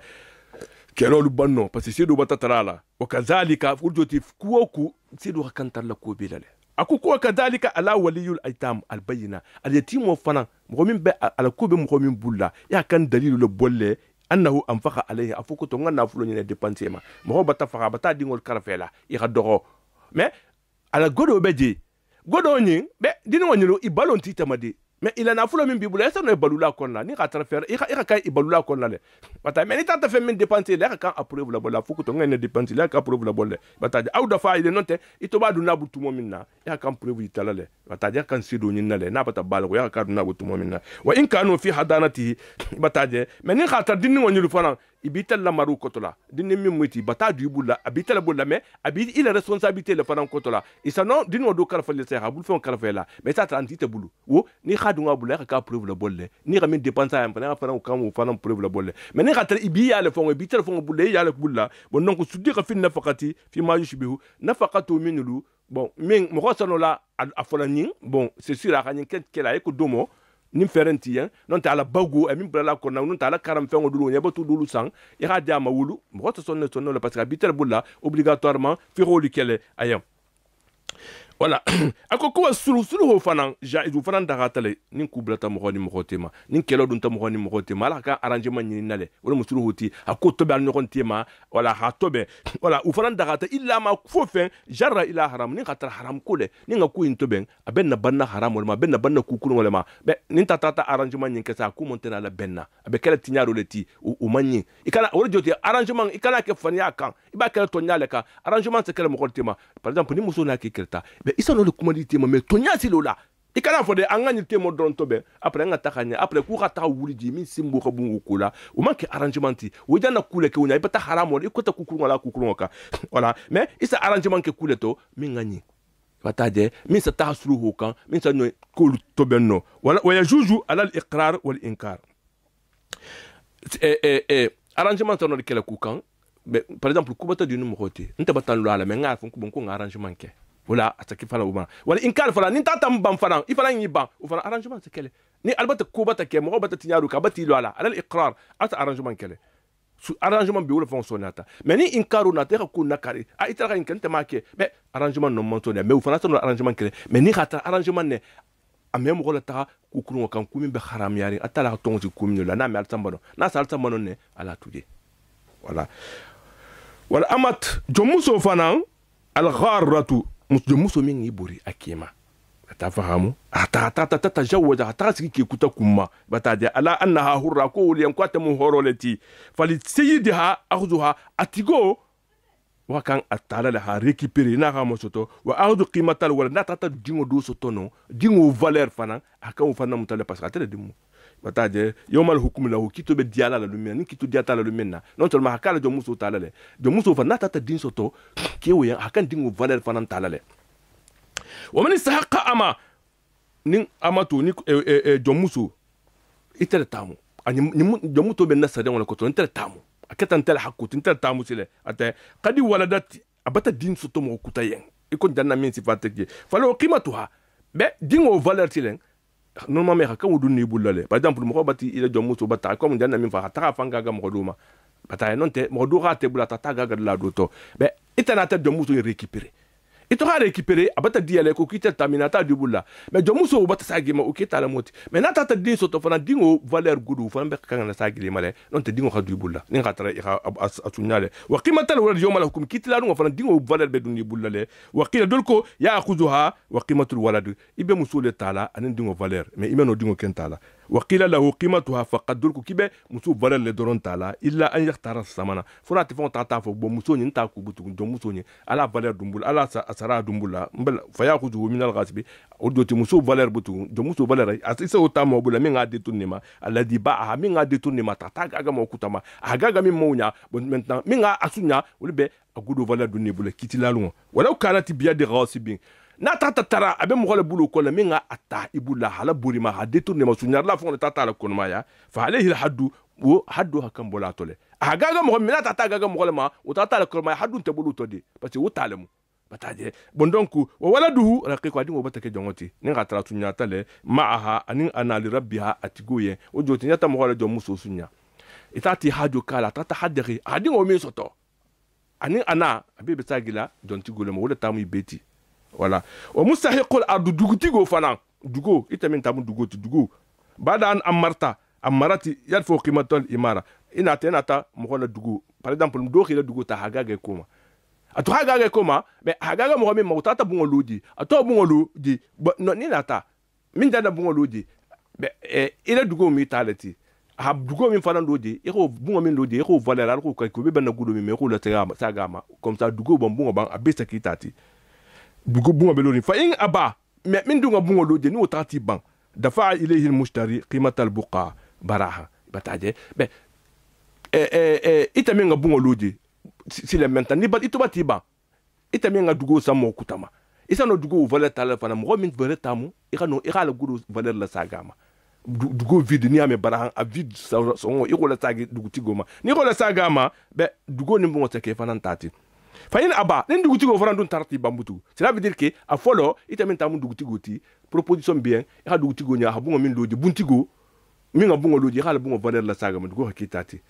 kero lu banno parce que sedo batatarala wakazalika furjoti kuoku sedo hakantar la ko bilale akuko kadhalika ala waliyul aitam albayina alyatim wa fana momin be ala ko be momin bulla ya kan dalilu le bolle annahu anfaqa alayhi afuko to ngana fulo ni dépenser ma mo bata faxa bata dingol karfela ira dogo mais ala godo beje godo ni be dinu wanyilo ibalonti tamade mais il en a fulo min bibula ça no balula konna ni ka transfert ira kay ibalula konna le bata mais ni tata fe min dépenser le ka approve la bola fuko to ngana dépenser le ka approve la bolle bata au da fa ile nonte itoba du nabu tumo minna ya kan preuve itala le bata ja kan sido ni nale na bata balo ya ka du nabu tumo minna wa in kanu fi hadanati bata je mais ni ka ta dinu wanyilo fana ibital la maru kotola dinne min muti bata du bulla abital bolla mais abi il responsabilité le fana kotola isa non dinu do karfa le sa bul fon karfa la mais ça transite bulu wo ni khadunga bulla ka preuve la bolle ni ramin dépenser am fana fana kam fana preuve la bolle mais ni khatra ibi ya le fon ibital fon bulle ya le bulla bon donc sudi ka fin nafaqati fi ma yushbihu nafaqatu minulu bon min mo khosano la afola nin bon c'est sûr la kanin ket kela e ko domo nin ferenti yen non ta ala bago e min bla ko na non ta ala karam fengo dulu nya batu dulu sang e ga dia ma wulu mo to sonne le parce que habiter bulla obligatoirement fi roli kele ayam voilà ako ko suru ho fanan ja idu fanan daga tale nin kublata mo ni mo tema nin kelo dun ta mo ni mo tema la ka arrangement ni nale wala mo suru hoti ako to be al no tema wala ha to be wala u fanan daga ta illa ma fo fen jarra ila haram nin khatra haram ko le nin ko in to ben abenna banna haram wala ma benna banna kukuru wala ma be nin ta arrangement ni kesa ku montena la benna abe kala tinyaro le ti o manni ikana wala joti arrangement ikana ke fanya kan iba kala to nyale ka arrangement se kala mo tema par exemple ni muso na ki kelta isa no le commandité mais tonya si lola e kana fode angani temo don tobe après nga takanya après ku khata wuli di min simbo ko bungu kula o manque arrangement o jana kule ke unya ibata haram wala ikota kukuru wala kukuru ka voilà mais isa arrangement ke kule to min ngani bataje min sa tahsuru ho kan min sa no ko tobe no wala wa yajuju ala al iqrar wal inkar arrangement no kele ku kan par exemple ku bata di no moté nta batan lo ala mais nga fon ku bon ko arrangement ke wala ataki fala uma wala inkar fala nin tata mbam fala ifala ngi ban u fala arrangement c'est kele ni albata ko bata ke mo bata tinyaru ka bati lo ala al iqrar ata arrangement kele su arrangement bi wala fonctionnata mais ni inkaru na te ko nakari a itara in kante make mais arrangement non montonné mais u fala tan arrangement kele mais ni khata arrangement ne amé mo la ta ku kunu kan kumi be haram yari atala tonji kumi la na me al tambano na sal tambano ne ala tudé voilà wala amat jomuso fanan al gharratu muso min iburi akima atafahamu ata jawaja ata siki kuta kuma bataje ala annaha hurra ko liyan kwata mu horoleti fali sayyidaha akhzuha atigo wa kan atala la récupérer na ga mosoto wa akhdu qimatal wala na tata dingo do soto no dingo valeur fana aka u fana mutale parce que atele dimu bataje yomal hukum lahu kito be diala la lumina ni kito diata la lumina non seulement hakala jo muso talale jo muso fa nata din soto kewe hakan dingo valeur fanan talale wa man istahaqqa ama nin amatu ni jo muso itere tamu ani jo muto be nasade wala ko to itere tamu akatan tel hakku itere tamu sile ate qadi waladat abata din soto mo kutayen ikon danna min sifateke falo qimatuha be dingo valeur tilen normalement quand on donne boulale par exemple mo bati il do muso bata comme on min fa ta fanga ga mo duma bata non te mo do rate bulata ta ga la do to be itana ta do muso récupérer ito ha récupérer abata diale ko kite terminata du bulla mais do muso bata sagima o kita la moti mais na ta din so to fana dingo valeur gudu fana be kan na sagili male non te dingo khadu bulla ni khatra asunyale wa qimatal wal yawm lakum kitla no fana dingo valeur be duni bulla le wa qila dolko ya khuzuha wa qimatul walad ibe muso le tala anin dingo valeur mais imeno dingo kentala wa qila lahu qimatuha faqad dolko kibe muso valeur le doron tala illa an yahtara samana fona te fon tata fo bo muso ni ta ku butu do muso ni ala valeur dumbul ala sara dumbula mbel faya khuzu min al ghasbi odoti muso valeur butu do muso valeur asisa otamo bula min ga détournement aladi ba min ga détournement tata ga mo kutama agaga min mounya bon maintenant min ga asunya ulbe agudo valeur dunni bula kitilalu wala kanati biya de ghasibin na tata tara abe mo le bulu ko le min ga ata ibula hala burima ha détournement sunyar la fon tata la konmaya fa alayhi al haddu wo haddu hakam bola tole agaga mo min tata agaga mo le ma o tata la konmaya haddu te bulu to de parce que o talemu bataje bon donc wa waladuhu raqiqu adingo batake jongoti ni ngatra sunya tale maaha anin anali rabbiha atigoye o joti nyata mo wala jom muso sunya itati hajo kala tata hadri adingo mi soto anin ana abibe sagila jonti gole mo wala tamu beti voilà wa mustahiqul ardu dugutigo fana dugo itamin tamu dugoti dugo bada an amarati yadfo qimatul imara ina tenata mo wala dugo par exemple ndo khila dugo ta hagaga koma atu hagaga koma mais hagaga mo mi mawtata bungo lodi ato bungo lodi no ni nata min dana bungo lodi be ila dugo mi talati ha dugo mi fana lodi e ko bungo mi lodi e ko valeur ko ko be bana gudo mi me ko la sagama comme ça dugo bon bungo ban abesa kitati dugo bungo be lodi fa in aba mais min dunga bungo lodi ni otati ban dafa ilayhi al mushtari qimat al buqa baraha bataje be itaminga bungo lodi si le maintenant ni bat ito batiba itaminga dugo samo kutama isa no dugo valeur tala fana mo min valeur tamu ira la gudo valeur la sagama dugo vide ni ame barahan a vide so iko la sagi dugo tigoma ni ko la sagama be dugo ni mo teke fana tati fa in aba nin dugutigo fana dun tarti bambutu cela veut dire que a folo itamin tamu dugutigo ti proposition bien e ha dugutigo nya ha bungo min loji buntigo min ga bungo loji ha la bungo valeur la saga dugo hakitati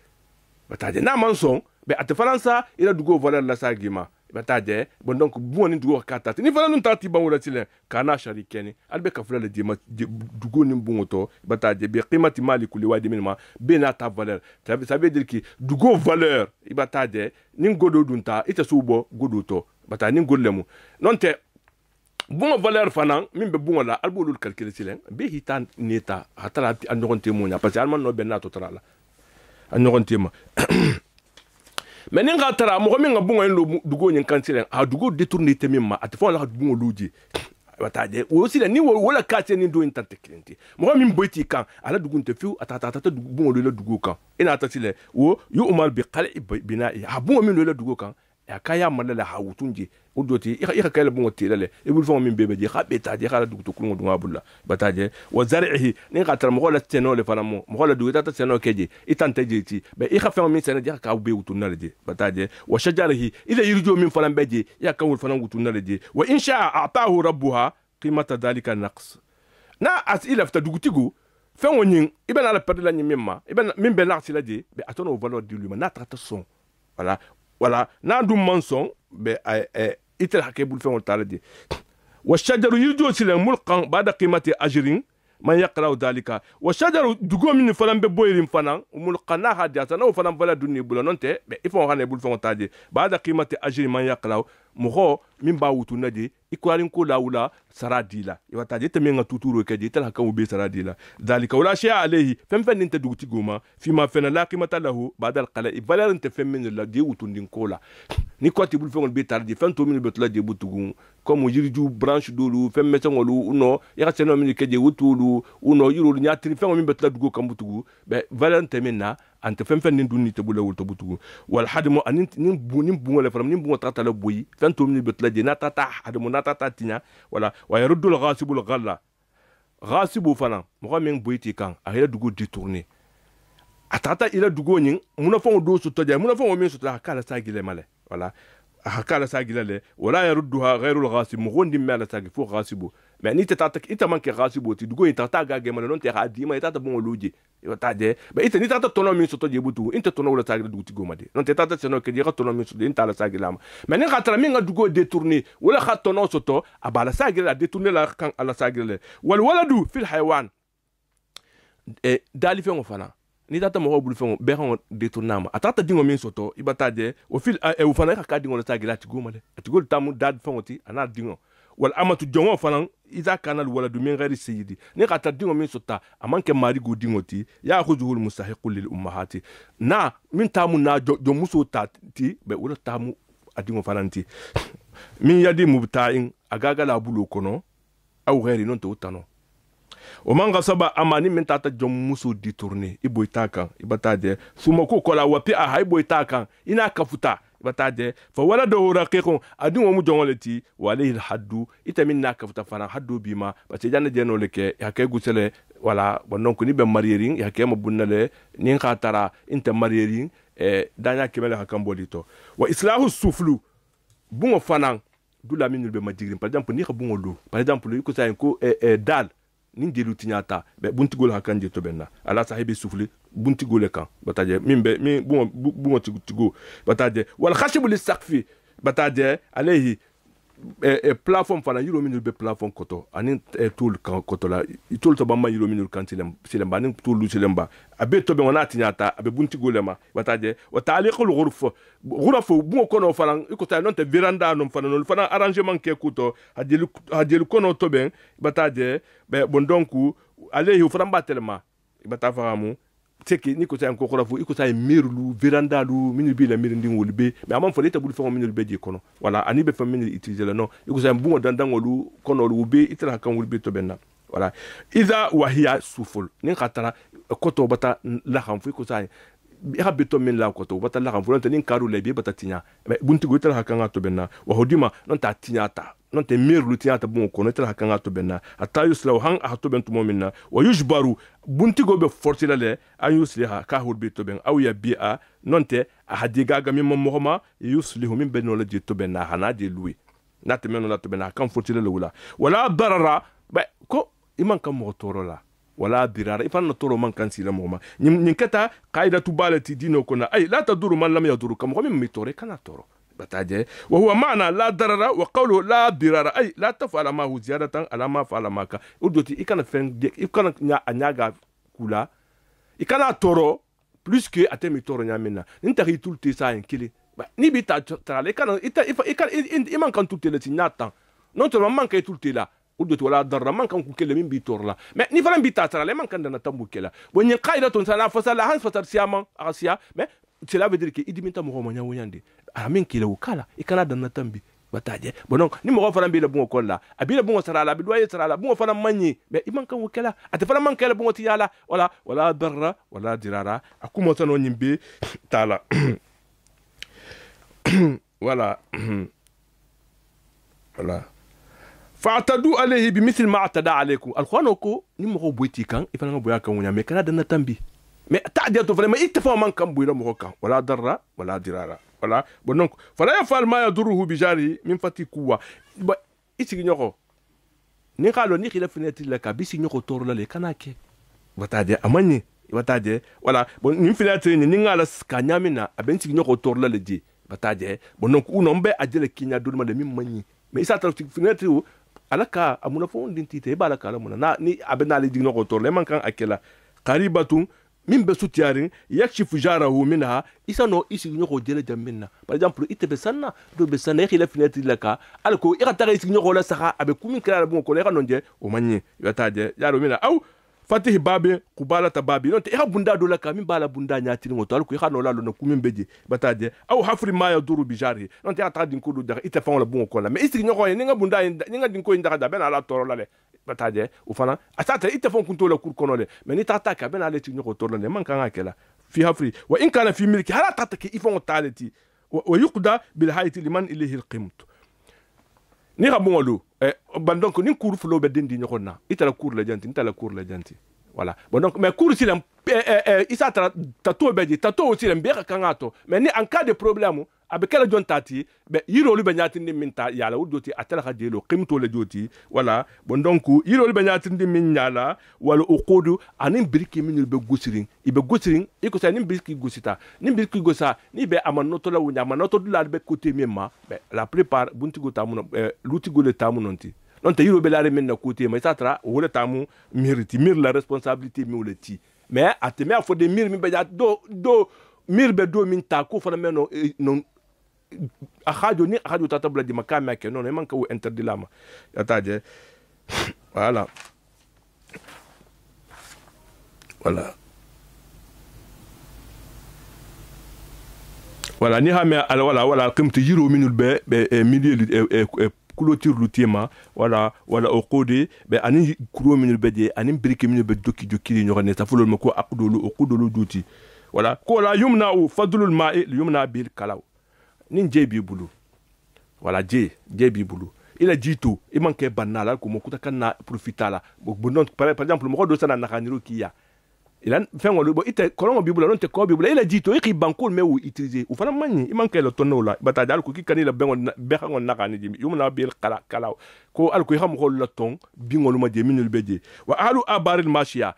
bataje na manson be at faransa ila dugo valeur la saga ma bataje bon donc bungo ni dugo hakatati ni fana dun tarti bamula tilen kana sharikeni albe ka fula le dima dugo ni bungo to bataje be qimati mali kulli wadi min ma be na ta valeur ça veut dire que dugo valeur bataje nin godo dunta ite subo godo to bata nin gollemu non te bunga valeur fanan min be bunga la albolul calculer silen be hitan neta hatala andogonte mo nya parce que alman no be na to trala andogonte ma mais nin ga tara mo min ga bunga en dugo nyin kan silen a dugo détourner temima atfo la bunga luji bataje wo silen ni wala kace ni do intante clienti mo min boyti kan ala dugunte fiu atata bunga le dugo kan ina ta silen wo yu umar bi qali bina'i ha bunga min le dugo kan ya kaya malala ha wutunje udoti ika kala bungo tilale ibul fo min bebe je khabeta je kala dugu to kulungo dunga bulla bataje wa zar'ihi ni qatar mo la teno le fana mo la dugu tata teno keje itante je ti be ika fa min sene je ka be wutunale je bataje wa shajarihi ila yirjo min fana beje ya ka wul fana wutunale je wa insha a'tahu rabbuha qimata dhalika naqs na as ila fta dugu tigo fa wonin ibana la perdre la nyimma ibana min be naqsi la je be atono valeur de lui na trata son voilà na dum manson be itel hakebul fe on taladi wa shajaru yurjo silen mulqan ba'da qimati ajrin man yaqra'u dhalika wa shajaru dugo min fanan be boyirim fanan mulqana hadiyata na fanan bala dunni bulononte be ifon hane bul fe on taladi ba'da qimati ajrin man yaqra'u muho min ba wutunadi ikwarin ko lawula saradila iwata je temenga tuturo keje tel hakan be saradila dhalika wala shay'a alayhi fem ninte duguti goma fi ma fana la qimata lahu ba'da alqala'i valeur nte fem min la de wutundin kola ni ko tibul fengol be tardi fen to min betla de butugu comme yiriju branche dolu fem metengolu uno ya seno min keje wutulu uno yirolu nyatri fengol min betla dugo kam butugu be valeur nte minna ante fem nin dunni te bula wulto butugu wal hadmu anin nin bungo le faram nin bungo tata la boyi fen to min betla de natata hadmu natata tinya wala wa yaruddu al ghasibu al ghalla ghasibu fana mo min boyti kan a hela dugo détourner atata ila dugo nyin muna fon do su toja muna fon min su ta kala sagile male wala hakala sagile le wala yarudduha ghayru al ghasib mo gondi mala sagi fo ghasibu mais ni tata ita manke ghasibu ti dugo ita ta ga male non te ha di ma ita ta bon loje ita de be ita ni tata tono min su toje butu inte tono wala sagile dugo ti gomade non te tata seno ke dira tono min su inta la sagile ma mais ni khatra min ga dugo détourner wala khatono soto abala sagile la détourner la kan ala sagile wal waladu fil hayawan dali fe ngofana ni tata mo bulu fengo be han détournama atata dingo min soto ibataje o fil e fana ka dingo la sagila ti gomale ti gol tamu dad fengoti ana dingo wal amatu jongo fana iza kana wala du min ghairi sayyidi ni kata dingo min sota amanke mari go dingoti ya khuzuhul mustahiqul lil ummahati na min tamu na jo muso ti be wala tamu adingo fananti min yadi mubta'in agaga la bulu kono aw ghairi non to tano o manga saba amani min tata jom muso détourner iboitaka ibataje sumako kola wapi a hay boitaka ina kafuta ibataje fa wala do raqiqun adin wa mujongoleti walayhi alhaddu itamin na kafuta fana haddu bima bace janna jeno leke yakay gusele wala bonon ko ni be marierin yakay mo bunnale ni khatara inte marierin danya kemele hakan bolito wa islahu suflu bungo fanan dula minul be madigrin par exemple ni bungo lo par exemple ko sa ko dal nin jelu tinyata be buntigol hakanje to benna ala sahibi sufli buntigol kan bataje mimbe mi bungo tigo bataje wal khashibu lisaqfi bataje alayhi plafond fana yiro minul be plafond koto anin tool kan koto la tool to bamba yiro minul kan silem banin tool silemba abe to be wona tinyata abe buntigol ma bataje wa ta'liqul ghuraf bungo kono fana ikota non te veranda non fana non fana arrangement ke kuto hadjelu kono to ben bataje be bon donc alayhi fana batelma batafamu teki ni ko tay ko khurafu iko tay mirlu veranda lu minul bi la mirindi wolbe mais amam fo leta bul fo minul be di kono wala ani be fa minul utiliser la non iko tay bungo dandangolu kono lu be itra kan wolbe to benna wala iza wahiya suful ni khatara koto bata la xam fu iko tay ya beto min la koto bata la xam fu non tan karu le be bata tinya bunti go itra kan to benna wa hodima non ta tinya ta non te mir lutia ta bon ko netra hakanga to benna hatta yusla han a to ben to momina wa yujbaru bunti go be fortila le an yusliha ka hulbi to ben aw ya bi'a non te a hadiga ga min mohoma yuslihu min ben wala je to benna hana de lui nat men wala to benna kan fortila le wala wala darara ba ko iman kan mo toro la wala dirara ifan no toro man kan sila mohoma nin kata qaidatu balati dino kona ay la taduru man lam yaduru kam ko min mi tore kana toro بتاجي وهو معنى لا ضرر وقوله لا ضرر اي لا تفعل ما هو زياده على ما فعل معك ودوتي كان فين كان نياغا كولا كان تورو بلوس كي اتمي تورو نيامنا انت ري تولتي سا انكلي ني بيتا ترالي كان ايمان كان تولتي لتي ناتان نون تو مان كاي تولتي لا ودوتي ولا ضرر مان كان كل من بيتور لا مي ني فران بيتا ترالي مان كان نتامبو كلا وني قايده تون سلا فسلا هان فتر سياما اسيا مي cela veut dire que idimita mo mo nyawonyande amin kila ukala ikana dan natambi bataje bonon ni mo fara bi la bungo kolla abila bungo sarala bi doye sarala bungo fara manyi be iman kan wukala ate fara man kala bungo tiyala wala darra wala dirara akumo tano nyimbe tala wala fa'tadu alayhi bimithli ma atada alaykum alkhwanoko ni mo boyti kan ifana boya kan wonya me kana dan natambi mais تعديته vraiment اتفاق من كم بيلا مهوكا ولا ضرر ولا ضرر ولا بنك فلا يفعل ما يضره بجاره من فتي قوه اسي نيوكو ني قالو ني خلاف نتي لك بيسي نيوكو تور لا كناكي وتادي اماني وتادي ولا ني فيلاتري ني ngala skanyamina abenti nyoko tور لا لدي وتادي بنك unombe ajele kinya dulma de mimmanyi mais isa tra finetri alaka amuna fo ndintite balaka la muna na ni abena le digno ko tور le mankan akela qaribatun min be sutiyarin yakshifu jarahu minha isano isi nyoko jele jamminna par exemple ite be sanna do be sanna khila finati laka alko ira tare isi nyoko la saha abe kumin kala bon ko le kanonje o manyi yataje yaro mina aw fatih babi qubala tababi non te ira bunda do laka min bala bunda nyati ngoto alko ira no la no kumin beje bataje aw hafri ma yaduru bi jari non te ata din ko do dara ite fa la bon ko la mais isi nyoko ni nga bunda ni nga din ko ndara da ben ala toro la le bataje ufana asata itafon kunto la kur konole mais ni tata ka ben ale tinyo ko torle man kan akela fi hafri wa in kana fi milki hala tata ki ifon talati wa yuqda bil hayti liman ilayhi al qimt ni rabongolo ban donc ni kur flo be dindi nyoko na itala kur la janti itala kur la janti voilà bon donc mais kur silam isa tato beji tato aussi lembe kan ato mais ni en cas de problème abekela jon tati be yiro lu be nyati ndi minta yala udoti atala khadelo qimto le joti wala bon donc yiro lu be nyati ndi min nyala wala uqudu anin birki min be gosirin ibe gosirin iko sa nin birki gosita nin birki gosa ni be amanoto la wunya amanoto la be côté mema be la plupart bunti go tamu luti go le tamu nonti non te yiro be la remen na côté mais ça tra wala tamu miriti mir la responsabilité mi woleti mais ateme afo de mir mi be do mir be do min ta ko fana meno non akhadou ni akhadou tatabla di makama ke non man ko interdit lama yataje voilà ni hame ala wala qimtu yiro minul be milieu clôture lutema wala okode be ani kuro minul be de ani brike minul be doki ñoro ne tafulol mako aqdulu duti wala ko la yumna fadlul ma'i yumna bil kalaw nin jebi bulu wala jebi bulu ila jito e manke banala ko mo kuta kana profitala bo non par exemple mo do sana nakaniro kiya ila fengo bo ite kolongo bibula non te ko bibula ila jito e ki bankol me ou utiliser ou fana manyi e manke le tonno la bata dal ko ki kanila bengo be xangon nakani jimi yumna bil kalaw ko al ko xam ko la ton bingol ma de minul beje wa alu abaril mashia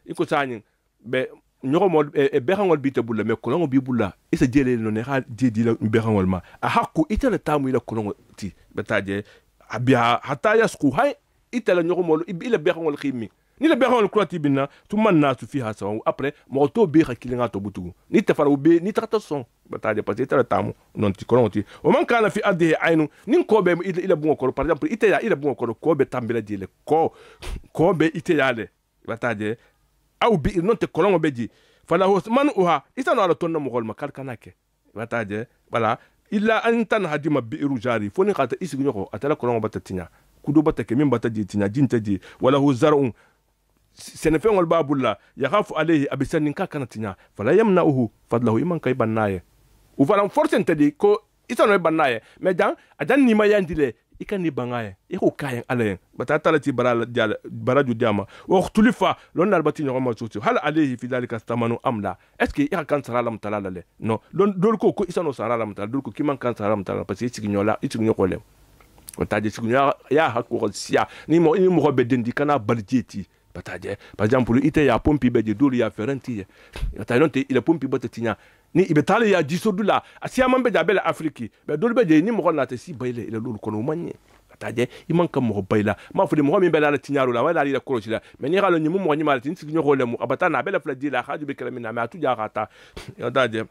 iko sanyi be ñoko mo e behangol bite bulla me kolongo bi bulla isa jele no ne ha jedi la behangol ma a hakku itala tamu ila kolongo ti betaje abia hatta yasku hay itala ñoko mo ila behangol khimi ni le behangol krati binna tumma nasu fiha sawa après mo to be khakilinga to butugu ni tafara be ni tata son betaje parce itala tamu non ti kolongo ti o man kana fi adhi aynu nin ko be ila bungo ko par exemple itaya ila bungo ko be tambila jele ko be itayale betaje aw bi non te kolongo beji fala man uha isano ala tonna mo golma kalkanake wataje wala illa antan hadima bi'ru jari foni khata isi nyoko atala kolongo batatinya kudo batake min bataji tinya jintaji wala hu zar'un senefengol babulla yakhafu alayhi abisanin kakana tinya fala yamna'uhu fadlahu iman kay bannaye u fala force entedi ko isano bannaye mais dan adan ni mayandile ikan ni bangaye iko kayen alayen bata talati baraju diama wa khtulifa lon albati no ma suti hal alayhi fi dalika tamanu amla est ce que ika kan sara lam talala le non dol ko isano sara lam talala dol ko kiman kan sara lam talala parce que itignola itignokole taje signya ya hakko sia ni mo bedendi kana baljeti pataje par exemple ite ya pompi beje doli ya ferenti ta non te il pompi botetinya ni ibetale ya jisodula asia mambe jabela afriki be doli beje ni mo na te si bayle ile lolu kono manye pataje iman kam mo bayla ma fu de mo mi bela la tinyaro la wala ila korochi la mais ni galo ni mo ni mal tin signyo le mo abata na bela fladi la khaju be kalamina ma tu jarata ya daje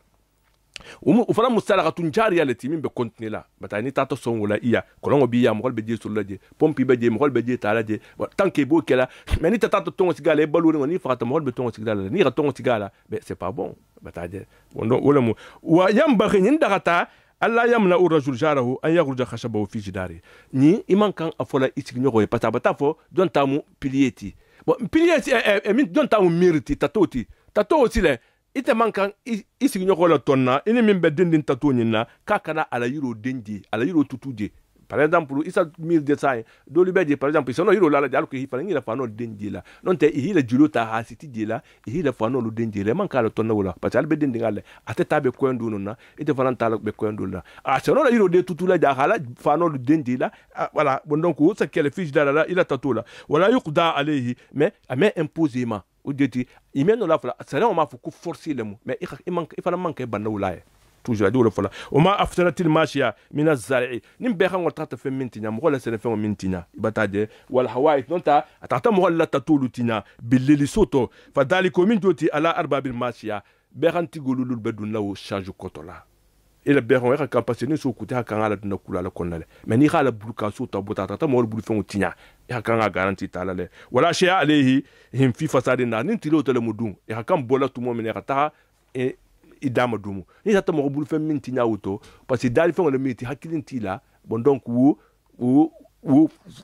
ufana musala tunjari ya leti mimbe kontine la bata ni tato son wala iya kolongo biya mo be je sulaje pompi be je mo be je talaje tanke bo kela mais ni tato tongo sigala e balu ni fata mo be tongo sigala ni ra tongo sigala be c'est pas bon bata je wondo wala mo wa yambaghi ni ndagata alla yamna urajul jarahu an yakhruja khashabahu fi jidari ni iman kan afola isigno ko pata bata fo don tamu pilieti bon pilieti min don tamu mirti tatoti aussi le ite mankan isi nyoko la tonna ini min be dindin tatu nyina kakana ala yiro dendi ala yiro tutuje par exemple isa mil de sai do libeje par exemple sono yiro la jalo ko hi faningi la fano dendi la non te hi la julota ha siti de la hi la fano lu dendi le manka la tonna wala parce albe dendi ngale ateta be ko ndu nonna ite fananta la be ko ndu la sono la yiro de tutu la jahala fano lu dendi la voilà bon donc ça quelle fiche dala ila tatu la wala yuqda alayhi mais imposément ou dit imeno la fala sala ma fu ku forcer le mo mais il fala manque banna wulaye toujours adi wala fala o ma aftaratil mashiya min az-zar'i nim be xango tata fe mintinya mo la sene fe mintinya ibataje wal hawaii nonta atata mo la tatulu tinya bilili soto fadaliku min joti ala arbabil mashiya be xanti golulul bedun lawo charge kotola ila be xango ka capacité ni so kuta kan ala duna kula la konnale mais ni xala buluka sota botata ta mo bulu fe tinya ya kan ga garanti talale wala shay'a alayhi him fi fasadin na nin tilo tele mudun ya kan bola tumo mine kata e idama dumu ni tata mo bulu fe minti nyawuto parce que dali fe ngol miti hakilinti la bon donc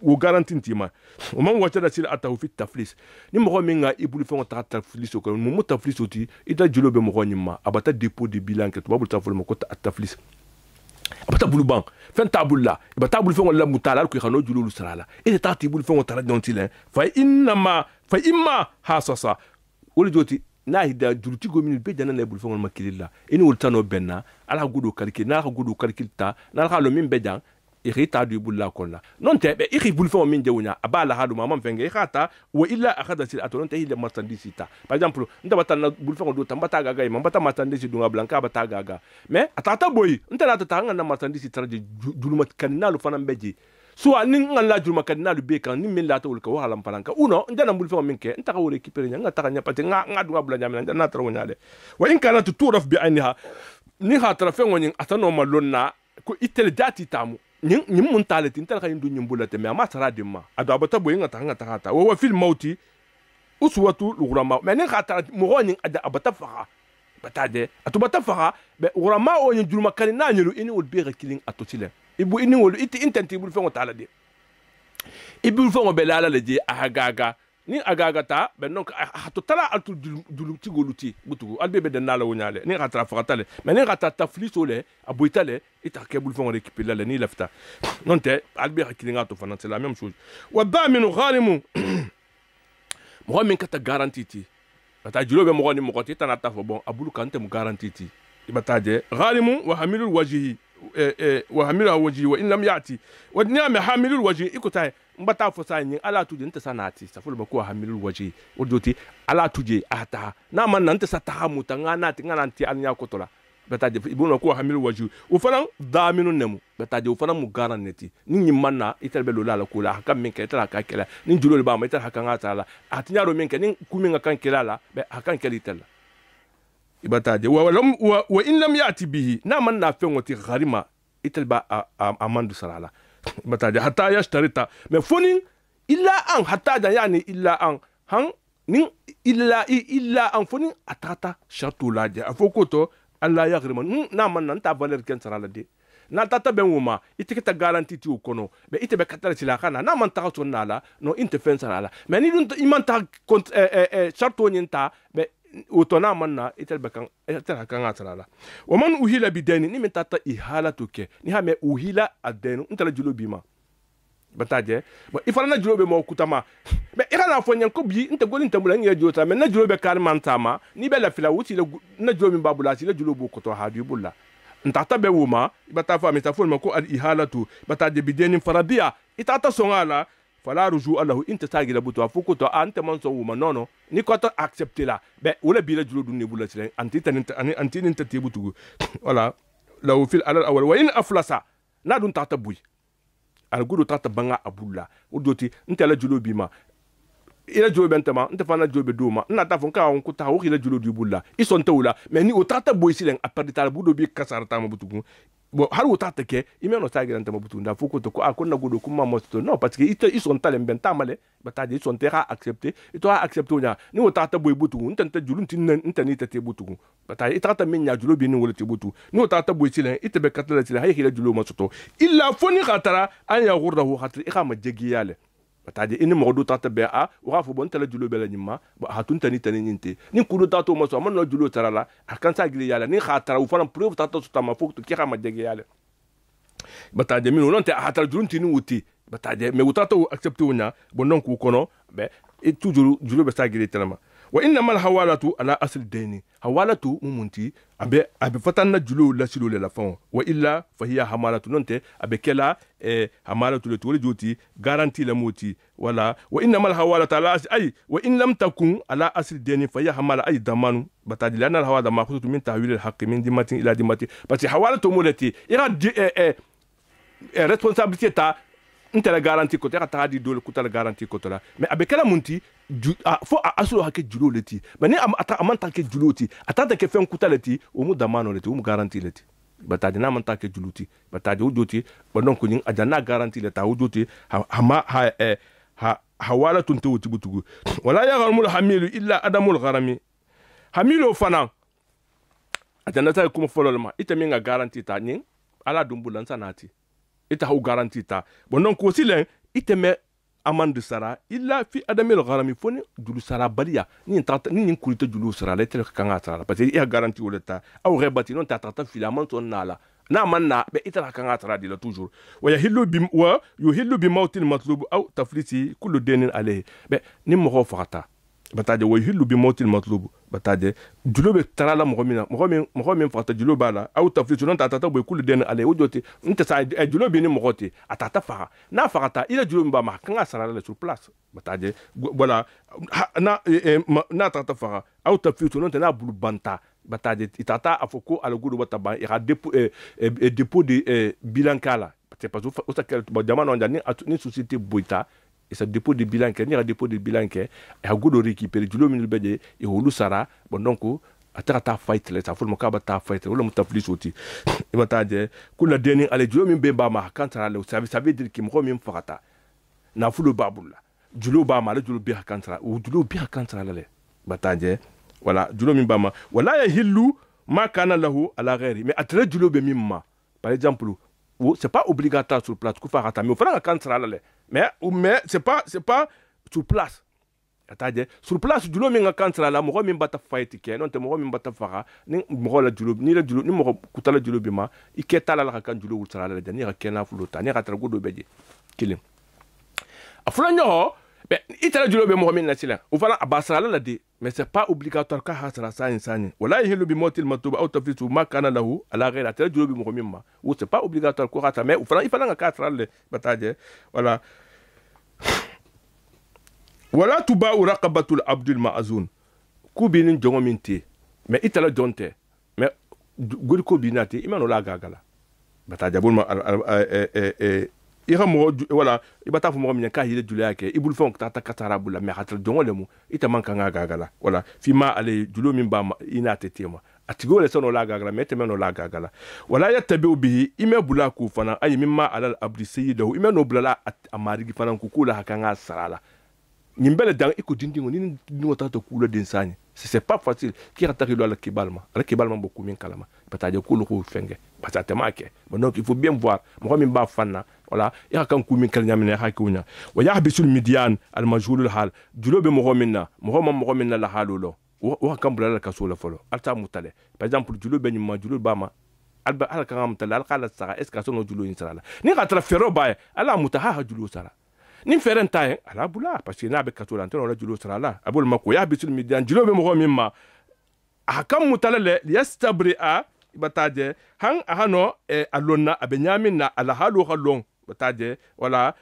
wo garanti ntima o man wata da sila atahu fi taflis ni mo minga ibulu fe ngota taflis ko mo taflis oti ita julobe mo nyima abata dépôt de bilan ke to babu taful mo ko taflis abata bulu bank fen tabulla ibata bulu fe ngol la mutala ko xano jululu salala ite tati bulu fe ngota radonti fa imma hasasa woli joti na hida juruti gomini be jana na bulu fe ngol makililla ini wultano benna ala gudo kalki na gudo kalkilta na xalo min be jang irita du bulla kolla non te be iri bul fo min jewnya abala hadu mama fenge khata wa illa akhadha sil aton te hile marchandise ta par exemple nda batana bul fo do tambata gaga imam bata marchandise dunga blanca bata gaga mais atata boy nta na tata na marchandise tarje dulumat kanina lu fanam beji soit ni ngala duluma kanina lu be kan ni min la to ko wala palanka uno ndana bul fo min ke nta ko récupérer nga ta nya pate nga dunga bla nyamna na taro nyale wa in kana turaf bi anha ni khatra fe ngoni atano malonna ko itel dati tamu nyim mun talati intal khayin du nyumbula te me ama sarade ma ado abata boy ngata hata wa fil mauti uswatu lughrama me ne khata mo goni ada abata faha batade atubata faha be urama o nyuluma kanina nyulu ini wol be killing atotile ibu ini wol iti intenti bul fengo talade ibu fengo be lala leje agaga ni agaga ta be non hatotala altu duluti goluti butugo albe be de nala wonyale ni khatra fakatale me ne khata taflisole aboitale ita kebul fon récupérer la ni lafta non te albe killinga to fana c'est la même chose wa daminu ghalimu mo min kata garantiti bata julobe mo ni mo ko tita na tafo bon abulu kante mo garantiti ibataje ghalimu wa hamilul wajhi wa hamilu wajhi wa in lam yati wa ni'ma hamilul wajhi ikutai mbata fo sa nyin ala tuje nta sanati safulu ba ko hamilul wajhi odoti ala tuje ata na man nanta satahamu tangana tingananti anya kotola betaje ibuno ko hamilul wajhi o fana daminu nemu betaje o fana mu garanti ni manna itelbe lo la ko la hakam min ke tala ka kela ni julol ba ma itel hakanga tala atinyaro min ke ni kuminga kan kela la be hakan kelitela ibataje wa in lam yati bihi na man na fengoti gharima itelba amandu salala ibataje hatta yashtarita me fonin illa an hatta da yani illa an han nin illa an fonin atata shartu laje afokoto alla yagrima na man nan ta valeur ken salala de na tata ben wuma itiketa garanti ti ukono be itebe katala sila kana na man ta sonnala no inte fen salala me ni dun imanta shartu nyinta be utona manna itel hakan atalala wa man uhila bidani ni min tata ihalatuke ni ha me uhila adenu intala julo bima bataje il fana na julo be mo kutama mais ira na fo nyen ko bi nte goli nte bula ngi jota mais na julo be kar mantama ni be la fila wuti na julo min babula si la julo bo koto hadu bulla ntata be wuma bata fa mi tafol mako al ihalatu bataje bideni faradia itata songala fala ruju allahu inta tagila buto afuko to ante man so wuma nono ni ko to accepter la be wala bi la julo dunni bulla silen anti ninta tebutu wala law fil alal awal wa in aflasa na dun tata buy al gudu tata banga abulla udoti ntela julo bima ila julo bentama nte fana julo be doma na ta fon ka on ko ta o ila julo du bulla ison tawla mais ni o tata boy silen aperde tal budo bi kasar ta mabutugu bon har o tata ke imeno tagir anta mabutu nda foko to ko akonna gudu kuma mosto non parce que ison talen bentamale bataje ison tera accepter ito a accepter nya ni o tata boy butu ntanta julo ntani tete butugu bataje itata minya julo bi ni wala te butu ni o tata boy silen itebe katala silen hay hila julo mosto illa foni khatara an ya ghurdahu khatri ikama jegiyale bataje ini modu tata be a wa fo bon tala julo be la nyima ba hatun tani nyinte ni kudo tato mo so man no julo tarala akan sa gili yala ni khatara u fana preuve tata so tama fo to kira ma jege yala bataje min non te hatara julo tini wuti bataje me utata u accepte wonya bon non ku kono be et toujours julo be sa gili telama wa inna mal hawalatu ala asl deni hawalatu mumunti abe fatanna julo la silo la fon wa illa fa hiya hamalatu nonte abe kela hamalatu le tole joti garantie la moti wala wa inna mal hawalatu ala ay wa in lam takun ala asl deni fa hiya hamala ay damanu bataji lana al hawala ma khutu min tahwil al haqq min dimatin ila dimatin parce hawalatu mulati ira responsabilité ta ntela garantie ko ta ta di dole ko ta garantie ko la mais abekala munti fo asuro hake julo leti mais ni amanta ke juloti atata ke fen kuta leti o mu damano leti o mu garantie leti batadi na amanta ke juluti batadi o joti bonon ko nyin ajana garantie leta o joti hawala tunte wuti butugu wala ya gharmul hamilu illa adamul gharami hamilu fana ajana ta kuma fololma ita minga garantie ta nyin ala dumbulan sanati ita hau garanti ta bonon ko silen iteme amande sara illa fi adamil gharami foni julu sara baliya ni tata ni kulita julu sara la tel kanga sara parce que il garanti woleta aw rebati non tata filament on nala na manna be ita kanga sara dila toujours wa yahillu bi wa yuhillu bi mautil matlub aw taflisi kullu denin alayhi be ni mo fata bataje wa yuhillu bi mautil matlub bataje julobe tarala mogomin fata juloba la aw taflitu non tata boy kullu den ale wujoti nta sa julobe ni mogoti atata faga na fagata ila julobe ba ma kanga sarala sur place bataje voilà na tata faga aw taflitu non na bulu banta bataje itata afoko ala gudu bataba ira dépôt de bilan kala c'est pas au sakel jamano ni société boita et ça dépôt de bilan que ni a dépôt de bilan que et a godo récupérer julo min beje e holu sara bon donc atata fight le ça faut mo ka bata fight wala mo tafli soti e bataje kula deni ale julo min be ba ma kan sara le ça veut dire que mo min fakata na fulu babulla julo ba ma le julo be kan sara ou julo be kan sara le bataje voilà julo min ba ma wala ya hillu ma kana lahu ala ghairi mais atre julo be mimma par exemple c'est pas obligatoire sur place mais il faut quand sera là mais c'est pas sur place atade sur place du lo minga quand sera là mo mi bata fight ke non te mo mi bata fara ni mo la julo ni la julo ni mo kutala julo bima iketa la kan julo sera là ni ra kena flota ni ra tra godo beje kilim afula nyo be itala julo be mo mi na sila ou fala abasara la de mais c'est pas obligatoire ka hasara sa insani wala yahlu bi mautil matub aw tafitu ma kana lahu ala ghayr atala julo bi mo mimma ou c'est pas obligatoire ko hata mais ou fala ifala ka hasara le bataje voilà wala tuba raqabatul abdul ma'zun ku binin jongo minti mais itala jonte mais guri ko binati imano la gagala bataje bul ma ira mo wala ibata fu mo mi ka hile julo yake ibul fon ta katara bula me hatal jongo lemu ita manka nga gagala wala fi ma ale julo min ba ina tetema atigo le sono la gagala mete meno la gagala wala yattabi'u bihi ime bula ku fana ay mimma alal abdi sayyidahu ime no bula amari gi fana ku kula hakanga sarala nimbele dan iko dindingo ni ngota to kula dinsani c'est pas facile qui ratari lo ala kibalma beaucoup min kalama pataje kulu ko fenge patata make donc il faut bien voir mo min ba fanna voilà ya kan ku min kalnya min ha kunya wa yahbisul midyan al majhul al hal julobe mo minna la halulo wa kan bula la kasola folo alta mutale par exemple julobe ni ma julobe ba ma alba ala kan mutala al kala sara est ce que sono julu in sara ni ka tra fero ba ala mutaha ha julu sara ni feren tay ala bula parce que na be katola ntano la julu sara la abul mako ya bisul midan julu be mo mimma hakam mutala le yastabri'a bataje han ahano alonna abenyamin na ala halu halon bataje wala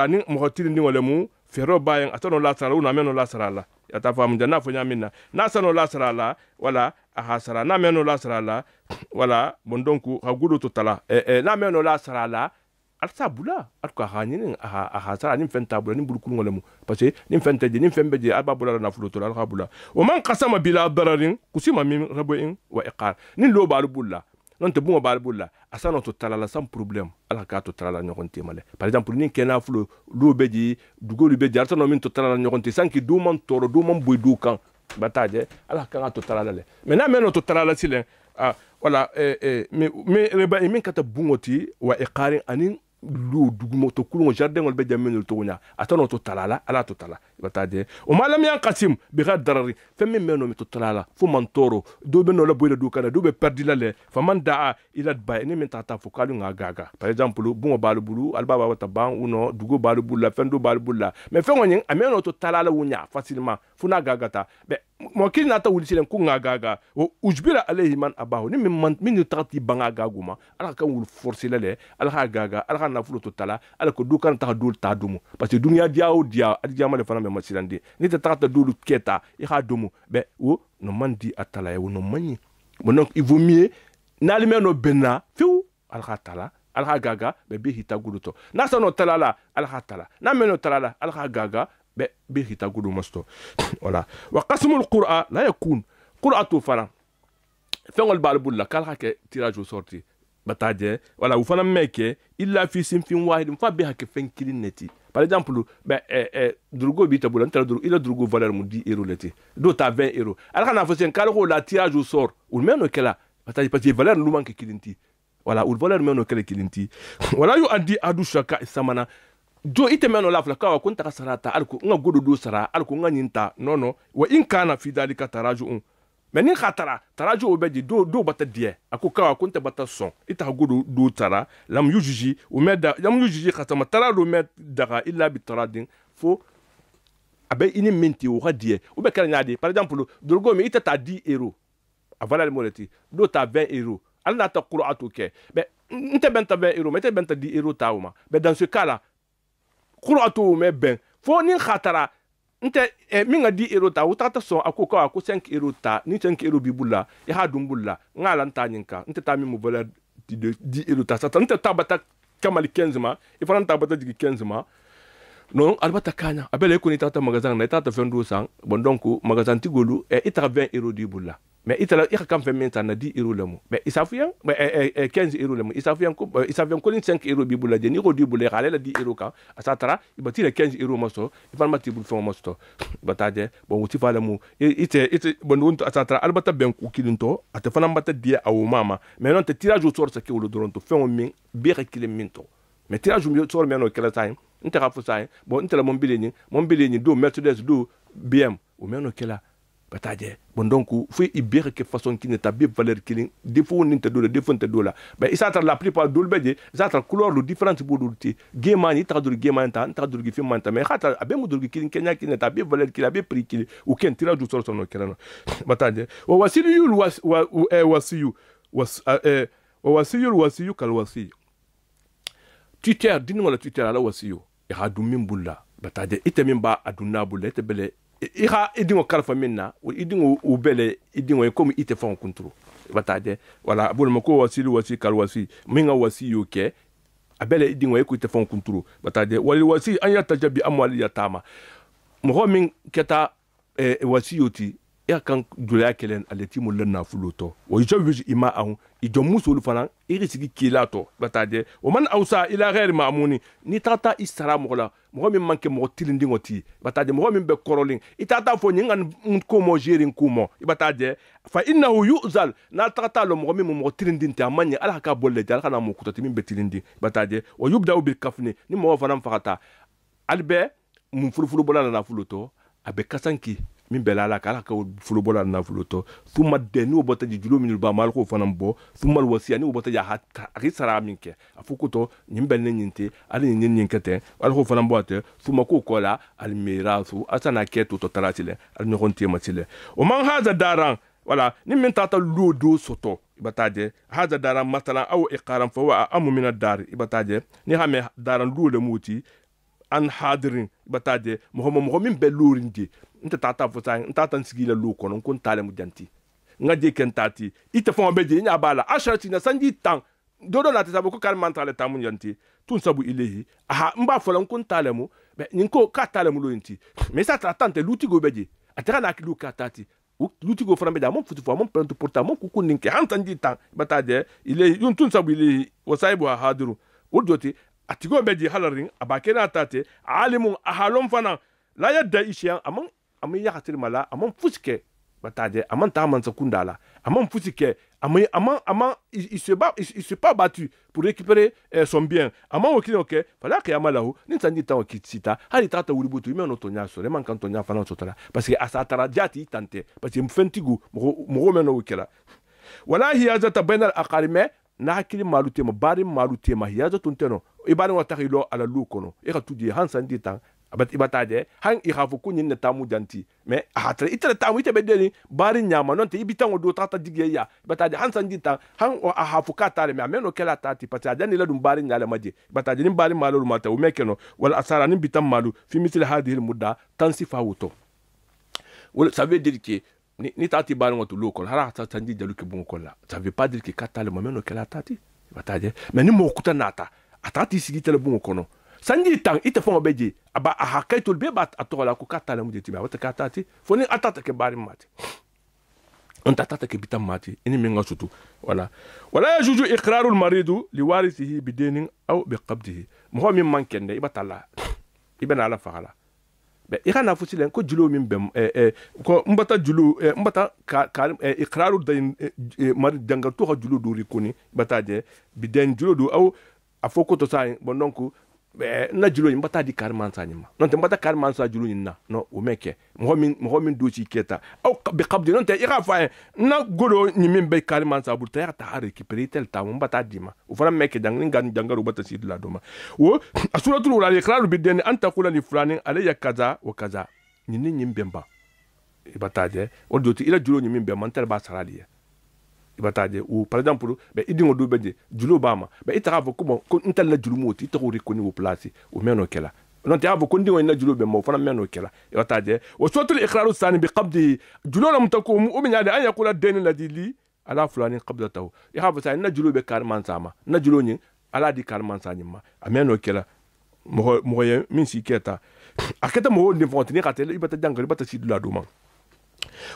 ni mo hotiri ni wala mu fero ba yan atono la sara una meno la sara la ya ta famu janna fo nyamin na sano la sara la wala aha sara na meno la sara la wala bon donc ha gudo to tala na meno la sara la alsa bula alko hanyin aha sara ni fenta bula ni bulkul ngolemu parce que ni fenta je ni fembe je aba bula na fulo to la bula o man qasama bila dararin kusima min rabuin wa iqar ni lo balu bulla non te bon balu bulla asano to tala la sans problème ala ka to tala la nyokonte male par exemple ni kena fulo lo beji dugolu beji asano min to tala la nyokonte sanki du man toro du man boy du kan bataje ala ka to tala la le mais na meno to tala la silen wala mais reba min kata bungoti wa iqarin anin lu dugumo to kulungo jardin ngol be jamenu to nya atano to talala ala to tala batade o malam yan qasim bi darari femme meno mi to talala fu man toro do be no la boyla du kana do be perdi la le faman daa ila ba ni min tata fu kalu nga gaga par exemple bungo balu bulu albaba wata ban uno dugo balu bulu fendo balu bulu mais fengo nyen ameno to talala wunya facilement fu na gaga ta be mo kin na ta wuli silen ku nga gaga o ujbira alayhi man abahu ni min tati banga gaguma ala kan wul forcer le ala ha gaga ala na fulo to tala ala ko du kan ta dul ta dumu parce que dunya diawo dia adi jama le fana me masilandi ni ta ta dulu keta i ha dumu be wo no mandi atala e no mani bon donc il vaut mieux na le meno benna fiu ala ha tala ala ha gaga be hita guduto na sa no tala la ala ha tala na meno tala la ala ha gaga be hita gudu masto voilà wa qasmul qur'a la yakun qur'atu fara fengol balbul la kala ke tirage au sorti bataje wala u fana meke illa fi sinfin wahid fa be hake fen kilin neti par exemple drugo bi tabula ntara drugo ila drugo valeur mu 10 euros leti do ta 20 euros ala kana fo sen kala ko la tirage au sort ou meno kala bataje parce que valeur lu manke kilinti wala ou valeur meno kala kilinti wala yu adi adu shaka samana jo ite meno la fla kawa kunta kasarata alko nga godo do sara alko nga nyinta nono wa in kana fi dalika taraju mais ni khatara taraju obeji do bata die ako kawa kunta bata son ita godo do tara lam yujiji o meda lam yujiji khatama tarado med daga illa bi taradin fo abe ini menti o radie o be kala nyade par exemple dorgo mi ita ta 10 euros avala le moleti do ta 20 euros alna ta qur'atu ke be nte benta 20 euros mais te benta 10 euros tauma mais dans ce cas là qur'atu me ben fo ni khatara nte minga 10 euros ta utata so ako 5 euros ta ni 5 euros bibula e ha dumbulla ngala ntanyinka nte ta mi mu valeur de 10 euros ta sata nte tabata kamali 15 ma e fana tabata digi 15 ma non albata kanya abele ko ni tata magasin na tata fendo sang bon donc magasin tigolu e ita 20 euros dibulla mais itala il kam fait maintenant na 10 euros le mot mais isafian 15 euros le mot isafian ko 5 euros bibula de ni ko dibula xale la 10 euros ka asatara ibati le 15 euros maso ifan mati bul fon masto bataje bon wuti fala mu ite bon wonto asatara albata ben ku kilinto ate fana mbata dia awu mama mais non te tirage au sort ce que le doronto fon min be rekile minto mais tirage au sort mais non kala time intera fo sai bon intela mon bileni do Mercedes do BM ou mais non kala bataje bon donc faut ibere que façon qui ne tabi valeur killing défaut ninte do défaut nte do la ben isata la plupart do beje isata couleur lu différente bodulti geman ita do geman ta do fi manta mais khata abe mo do killing kenya qui ne tabi valeur killing abe prix killing ou ken tira do sort no kelano bataje wa wasiyu wasiyu kal wasiyu Twitter dinu wala Twitter ala wasiyu e ha dum min bulla bataje ite ba aduna bulla ite bele ira idingo kalfa minna idingo ubele idingo comme ite fa kontro bataje wala abul mako wasilu wasi kal wasi minga wasi yoke abele idingo e ko ite fa kontro bataje wali wasi an yatajabi amwali yatama mo min keta wasi yoti ya kan dula kelen aleti mo lenna fuluto o yajwiji ima ahun ijo musul fana iri sigi kilato bataje o man awsa ila ghair ma'muni ni tata isara mola mo min manke mo tilindi ngoti bataje mo min be korolin itata fo ngan ko mo jerin kumo bataje fa innahu yu'zal na tata lo mo min mo tilindi ta manya ala ka bolle dal kana mo kutati min be tilindi bataje o yubda bil kafni ni mo fana fakata albe mun fulfulu bola na fuluto abe kasanki min belala kala ka fulo bola na fulo to thumma denu bota ji julo min ba mal ko fanam bo thumma al wasiya ni bota ja hatta risara minke afuko to nyim bel nyinte ali nyin kete al ko fanam boate thumma ko kola al mirasu asana keto to taratile al nyokonti matile o man haza daran wala ni min tata ludo soto ibataje haza daran matala aw iqaran fa wa amu min ad-dar ibataje ni hame daran ludo muti an hadirin ibataje mo min belurindi nta tata fusa nta tan sigila lu kono kon tale mu janti ngaje ken tati ite fon beje nya bala asharati na sanji tan dodo na tasabu ko kal mantale tamu janti tun sabu ilehi aha mba folan kon tale mu be ninko ka tale mu lo inti mais ça tratante luti go beje atara na kilu ka tati luti go frambe da mon futu fo mon pronto porta mon kuku ninke hantanji tan bataje ile yun tun sabu ilehi wasaibu hadiru udoti atigo beje halarin abakena tate alimun ahalon fana la yadda ishiyan amman ya hatir mala amman fuske bataje amman ta man sakundala amman fuske amman il se pas battu pour récupérer son bien amman okini oke fala que amalahu nin sanji tan okitsita hari tata wuributu me no tonya so le man kan tonya fana sotala parce que asatara jati tante parce que mfentigu mo me no wikela wala hiya zata bainal aqarime na hakili malute ma bari malute ma hiya zata tunteno ibani watakilo ala lukono e ka tudi han sanji tan abat ibataje han i khafu kunyin na tamu janti mais hatra itara tamu ite bedeli bari nyama non te ibitango do tata digeya ibataje han sanjita han o ahafu katale mais ameno kela tati pataje ni ladum bari nyala maje ibataje ni bari malu mata o mekeno wala asara ni bitam malu fi misli hadhihi almudda tansifa wuto wala ça veut dire que ni tati bari ngoto lokol hara ta sanji jalu ke bon kolla ça veut pas dire que katale mameno kela tati ibataje mais ni mo kutanata atati sigitele bon kono sanji tang ite fon beje aba ahakaitul be bat atola ko katala mudeti ba wata katati foni atata ke bari mati on tatata ke bitam mati ini minga sutu wala yajuju iqrarul maridu liwarithihi bidinin aw biqabdihi mo min mankende ibatala ibana ala fala be irana fusilen ko julo min bem ko mbata julo mbata iqrarul dain marid dangal to julo do rikoni bataje biden julo do aw afoko to sai bon donc na julo yin bata di karman sa nyima non te bata karman sa julo yin na no o meke mo min do ci keta aw bi qabdi non te ira fa na godo ni min be karman sa bu te ta récupérer tel ta mo bata di ma o fara meke dang ngan jangaru bata ci la doma wo asuratul wala iqraru bi den anta qula li fulanin alayya kaza wa kaza ni nyim bemba ibata je o do ti ila julo ni min be man tel ba sarali ibataje ou par exemple be idingo do beje julo bama be itara fo ko intel la julo moti to ko ni wo place o meno kela non te avo ko ndingo na julo be mo fana meno kela ibataje wa suwatul iqraru sani bi qabdi julo lam takum o min an yaqula dayn alladhi li ala fulani qabdatahu ya hafa sa na julo be karman sama na julo ni ala di karman sanima ameno kela mo min siketa akata mo ni fontini katele ibata jangal ibata sidula duma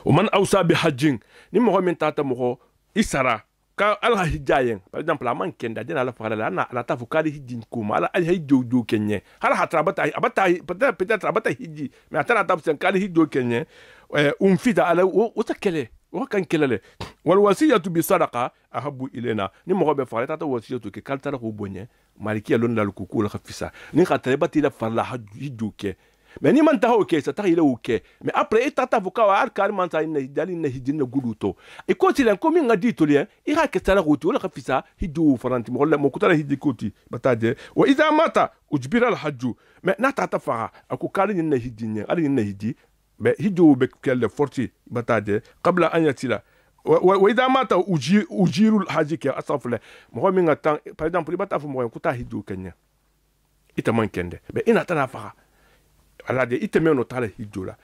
o man awsa bi hajjin ni mo min tata mo isara ka ala hijayen par exemple man kenda dina la fara na la tafu kali hijin kuma ala al hijjo do kenye hala hatra abata peut-être abata hiji mais atana tafu sen kali hijjo kenye fida ala o takele o kan kelele wal wasiyatu bi sadaqa ahabu ilena ni mo be fara tata wasiyatu ke kaltara ko bonye maliki alon la kuku la khafisa ni khatra bati la fara hijjo ke mais ni man taho ke sa tahila uke mais après tata voka wa carrément ça ina dali na hidina guduto e ko tilen ko min ngadi to lien ira ke tala gutu wala khafisa hidu faranti mo la mo kutala hidi koti bataje wa idha mata ujbira al hajju mais na tata fa aku kali na hidine ali na hidi mais hidu be kelle forti bataje qabla an yatila wa idha mata ujiru al hajji ke asafle mo min ngatan par exemple bata fu mo kuta hidu kenya ita man kende mais ina tana fa ala de iteme no tala hijola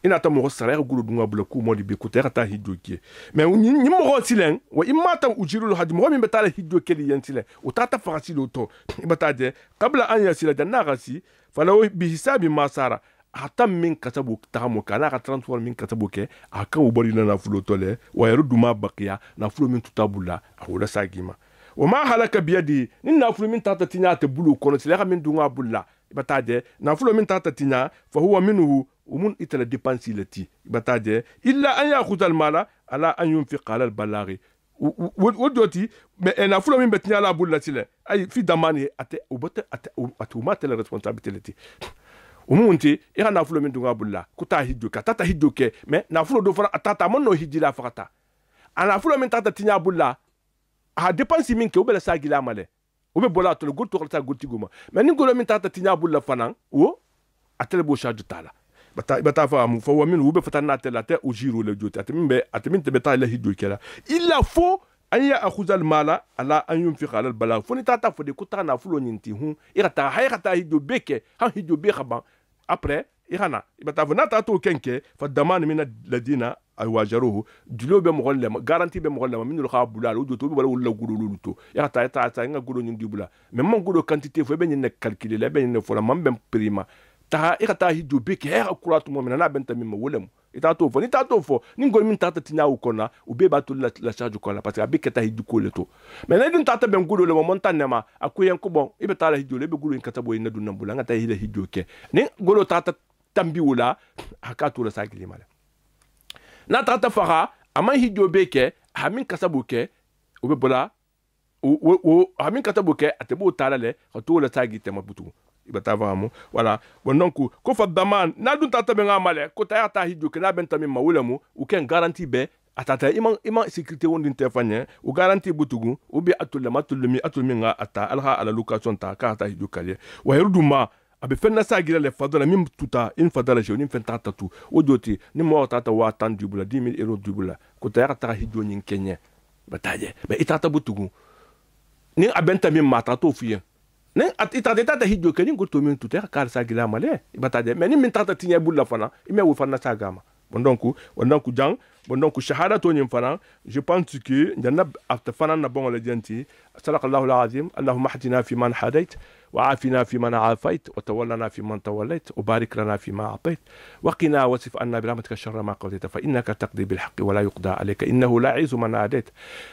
ina ta mo sara gulu dunga bula ku mo di be ko ta hijoki mais ni mo silen wa imata ujirul hajj mo min betala hijoki li yentile o tata farasi lo to ibataje qabla an yasila janagasi falaw bi hisabi ma sara hatam min kasabu tamo kana ka transform min kasabu ke aka o bari na fulo tole wa yarudu ma baqiya na fulo min tutabula awla sagima wa ma halaka biyadi ni na fulo min tata tinya te bulu kono sila min dunga bulla ibataje na fulo min tata tinya fa huwa minhu umun itala dépense lati ibataje illa an yakhudha al mala ala an yunfiqa ala al balaghi wodoti mais na fulo min betinya la bulla sile ay fi damani ate ubata ate umata la responsabilité umunti ira na fulo min dunga bulla kuta hijjo ka tata hijjo ke me na fulo do fara tata mon no hijila fakata ana fulo min tata tinya bulla a dépense min ke o bela sagila male o be bola to le goto ta gotiguma me ni golo min tata tinya bulla fanan wo atele bo charge tala bata fa mu fa wamin ube fatana tela te o jiro le joti atamin te beta la hijjo kela il faut an ya'khudha al-mala ala an yunfiqa ala al-balagh foni tata fo de kuta na fulo nyinti hu irata hayata hijjo beke han hijjo be khaba après irana ibata fo nata to kenke fa daman min alladina wajaruhu dulo be mo golle garantie be mo golle min lo khabula lo joto be wala wala gudulu to irata ta nga gudo nyindi bula mais man gudo quantité fo be nyine calculer le be nyine fo la man ben prima ta irata hijjo beke ha kuratu mo min na benta min mo wolem ita to fo ni ta to fo ni ngol min tata tinya u kona u be ba to la charge kona parce que abike ta hijju ko le to mais na dun tata ben gudo le mo montagne ma akuyen ko bon ibe ta la hijju le be gudo en kata boy na dun nambula ngata hila hijju ke ni golo tata tambi wala hakatu la sagili mala na tata fara ama hijju beke hamin kasabu ke u be bola o hamin katabu ke atebo tala le to la sagi tema butu ibata vraiment voilà bon donc ko fa daman na dun tata be ngamale ko ta ta hijjo ke na ben tammi mawulamu u ken garantie be atata ima sécurité wondin tefanye u garantie butugu u bi atulmi nga ata alha ala location ta ka ta hijjo kale wa yurduma abe fenna sagira le fadala mim tuta in fadala je nim fenta tatu o joti ni mo tata wa tan dubula 10 000 euros dubula ko ta ta hijjo nyin kenye bataje be itata butugu ni abenta mim mata to fiye ne itata tata hijjo ke ni goto min tuta ka sagira male bataje mais ni min tata tinya bulla fana ime wo fana sagama bon donc jang bon donc shahada to nyim fana je pense que janna afta fana na bon le janti sallallahu alazim allahumma hadina fi man hadait وعافنا فيمن عافيت وتولنا فيمن توليت وبارك لنا فيما أعطيت وقنا واصرف عنا برحمتك شر ما قضيت فإنك تقضي بالحق ولا يقضى عليك إنه لا يعز من عاديت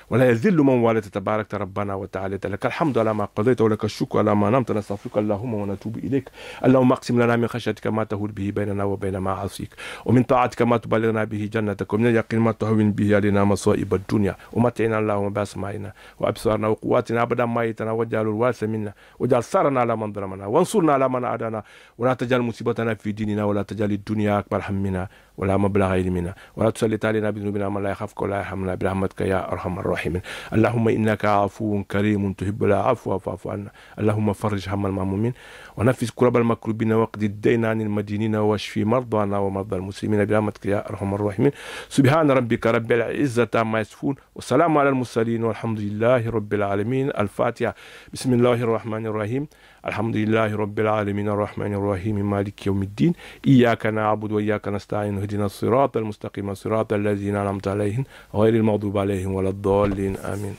ولا يذل من واليت تبارك ربنا وتعالى لك الحمد على ما قضيت ولك الشكر على ما نمت نستغفرك اللهم ونتوب إليك اللهم اقسم لنا من خشيتك ما تهول به بيننا وبين معاصيك ومن طاعتك ما تبلغنا به جنتك ومن اليقين ما تهون به علينا مصائب الدنيا ومتعنا اللهم بأسمائنا وأبصارنا وقواتنا أبدا ما يتنا واجعل الوارث منا واجعل ثارنا على من ظلمنا وانصرنا على من عادانا ولا تجعل مصيبتنا في ديننا ولا تجعل الدنيا أكبر همنا ولا مبلغ علمنا ولا تسلط علينا بذنوبنا من لا يخافك ولا يرحمنا برحمتك يا أرحم الراحمين اللهم إنك عفو كريم تحب العفو فاعف عنا اللهم فرج هم المهمومين ونفس كرب المكروبين واقض الدين عن المدينين واشفي مرضانا ومرضى المسلمين برحمتك يا أرحم الراحمين سبحان ربك رب العزة عما يصفون والسلام على المرسلين والحمد لله رب العالمين الفاتحة بسم الله الرحمن الرحيم الحمد لله رب العالمين الرحمن الرحيم مالك يوم الدين إياك نعبد وإياك نستعين اهدنا الصراط المستقيم صراط الذين أنعمت عليهم غير المغضوب عليهم ولا الضالين آمين.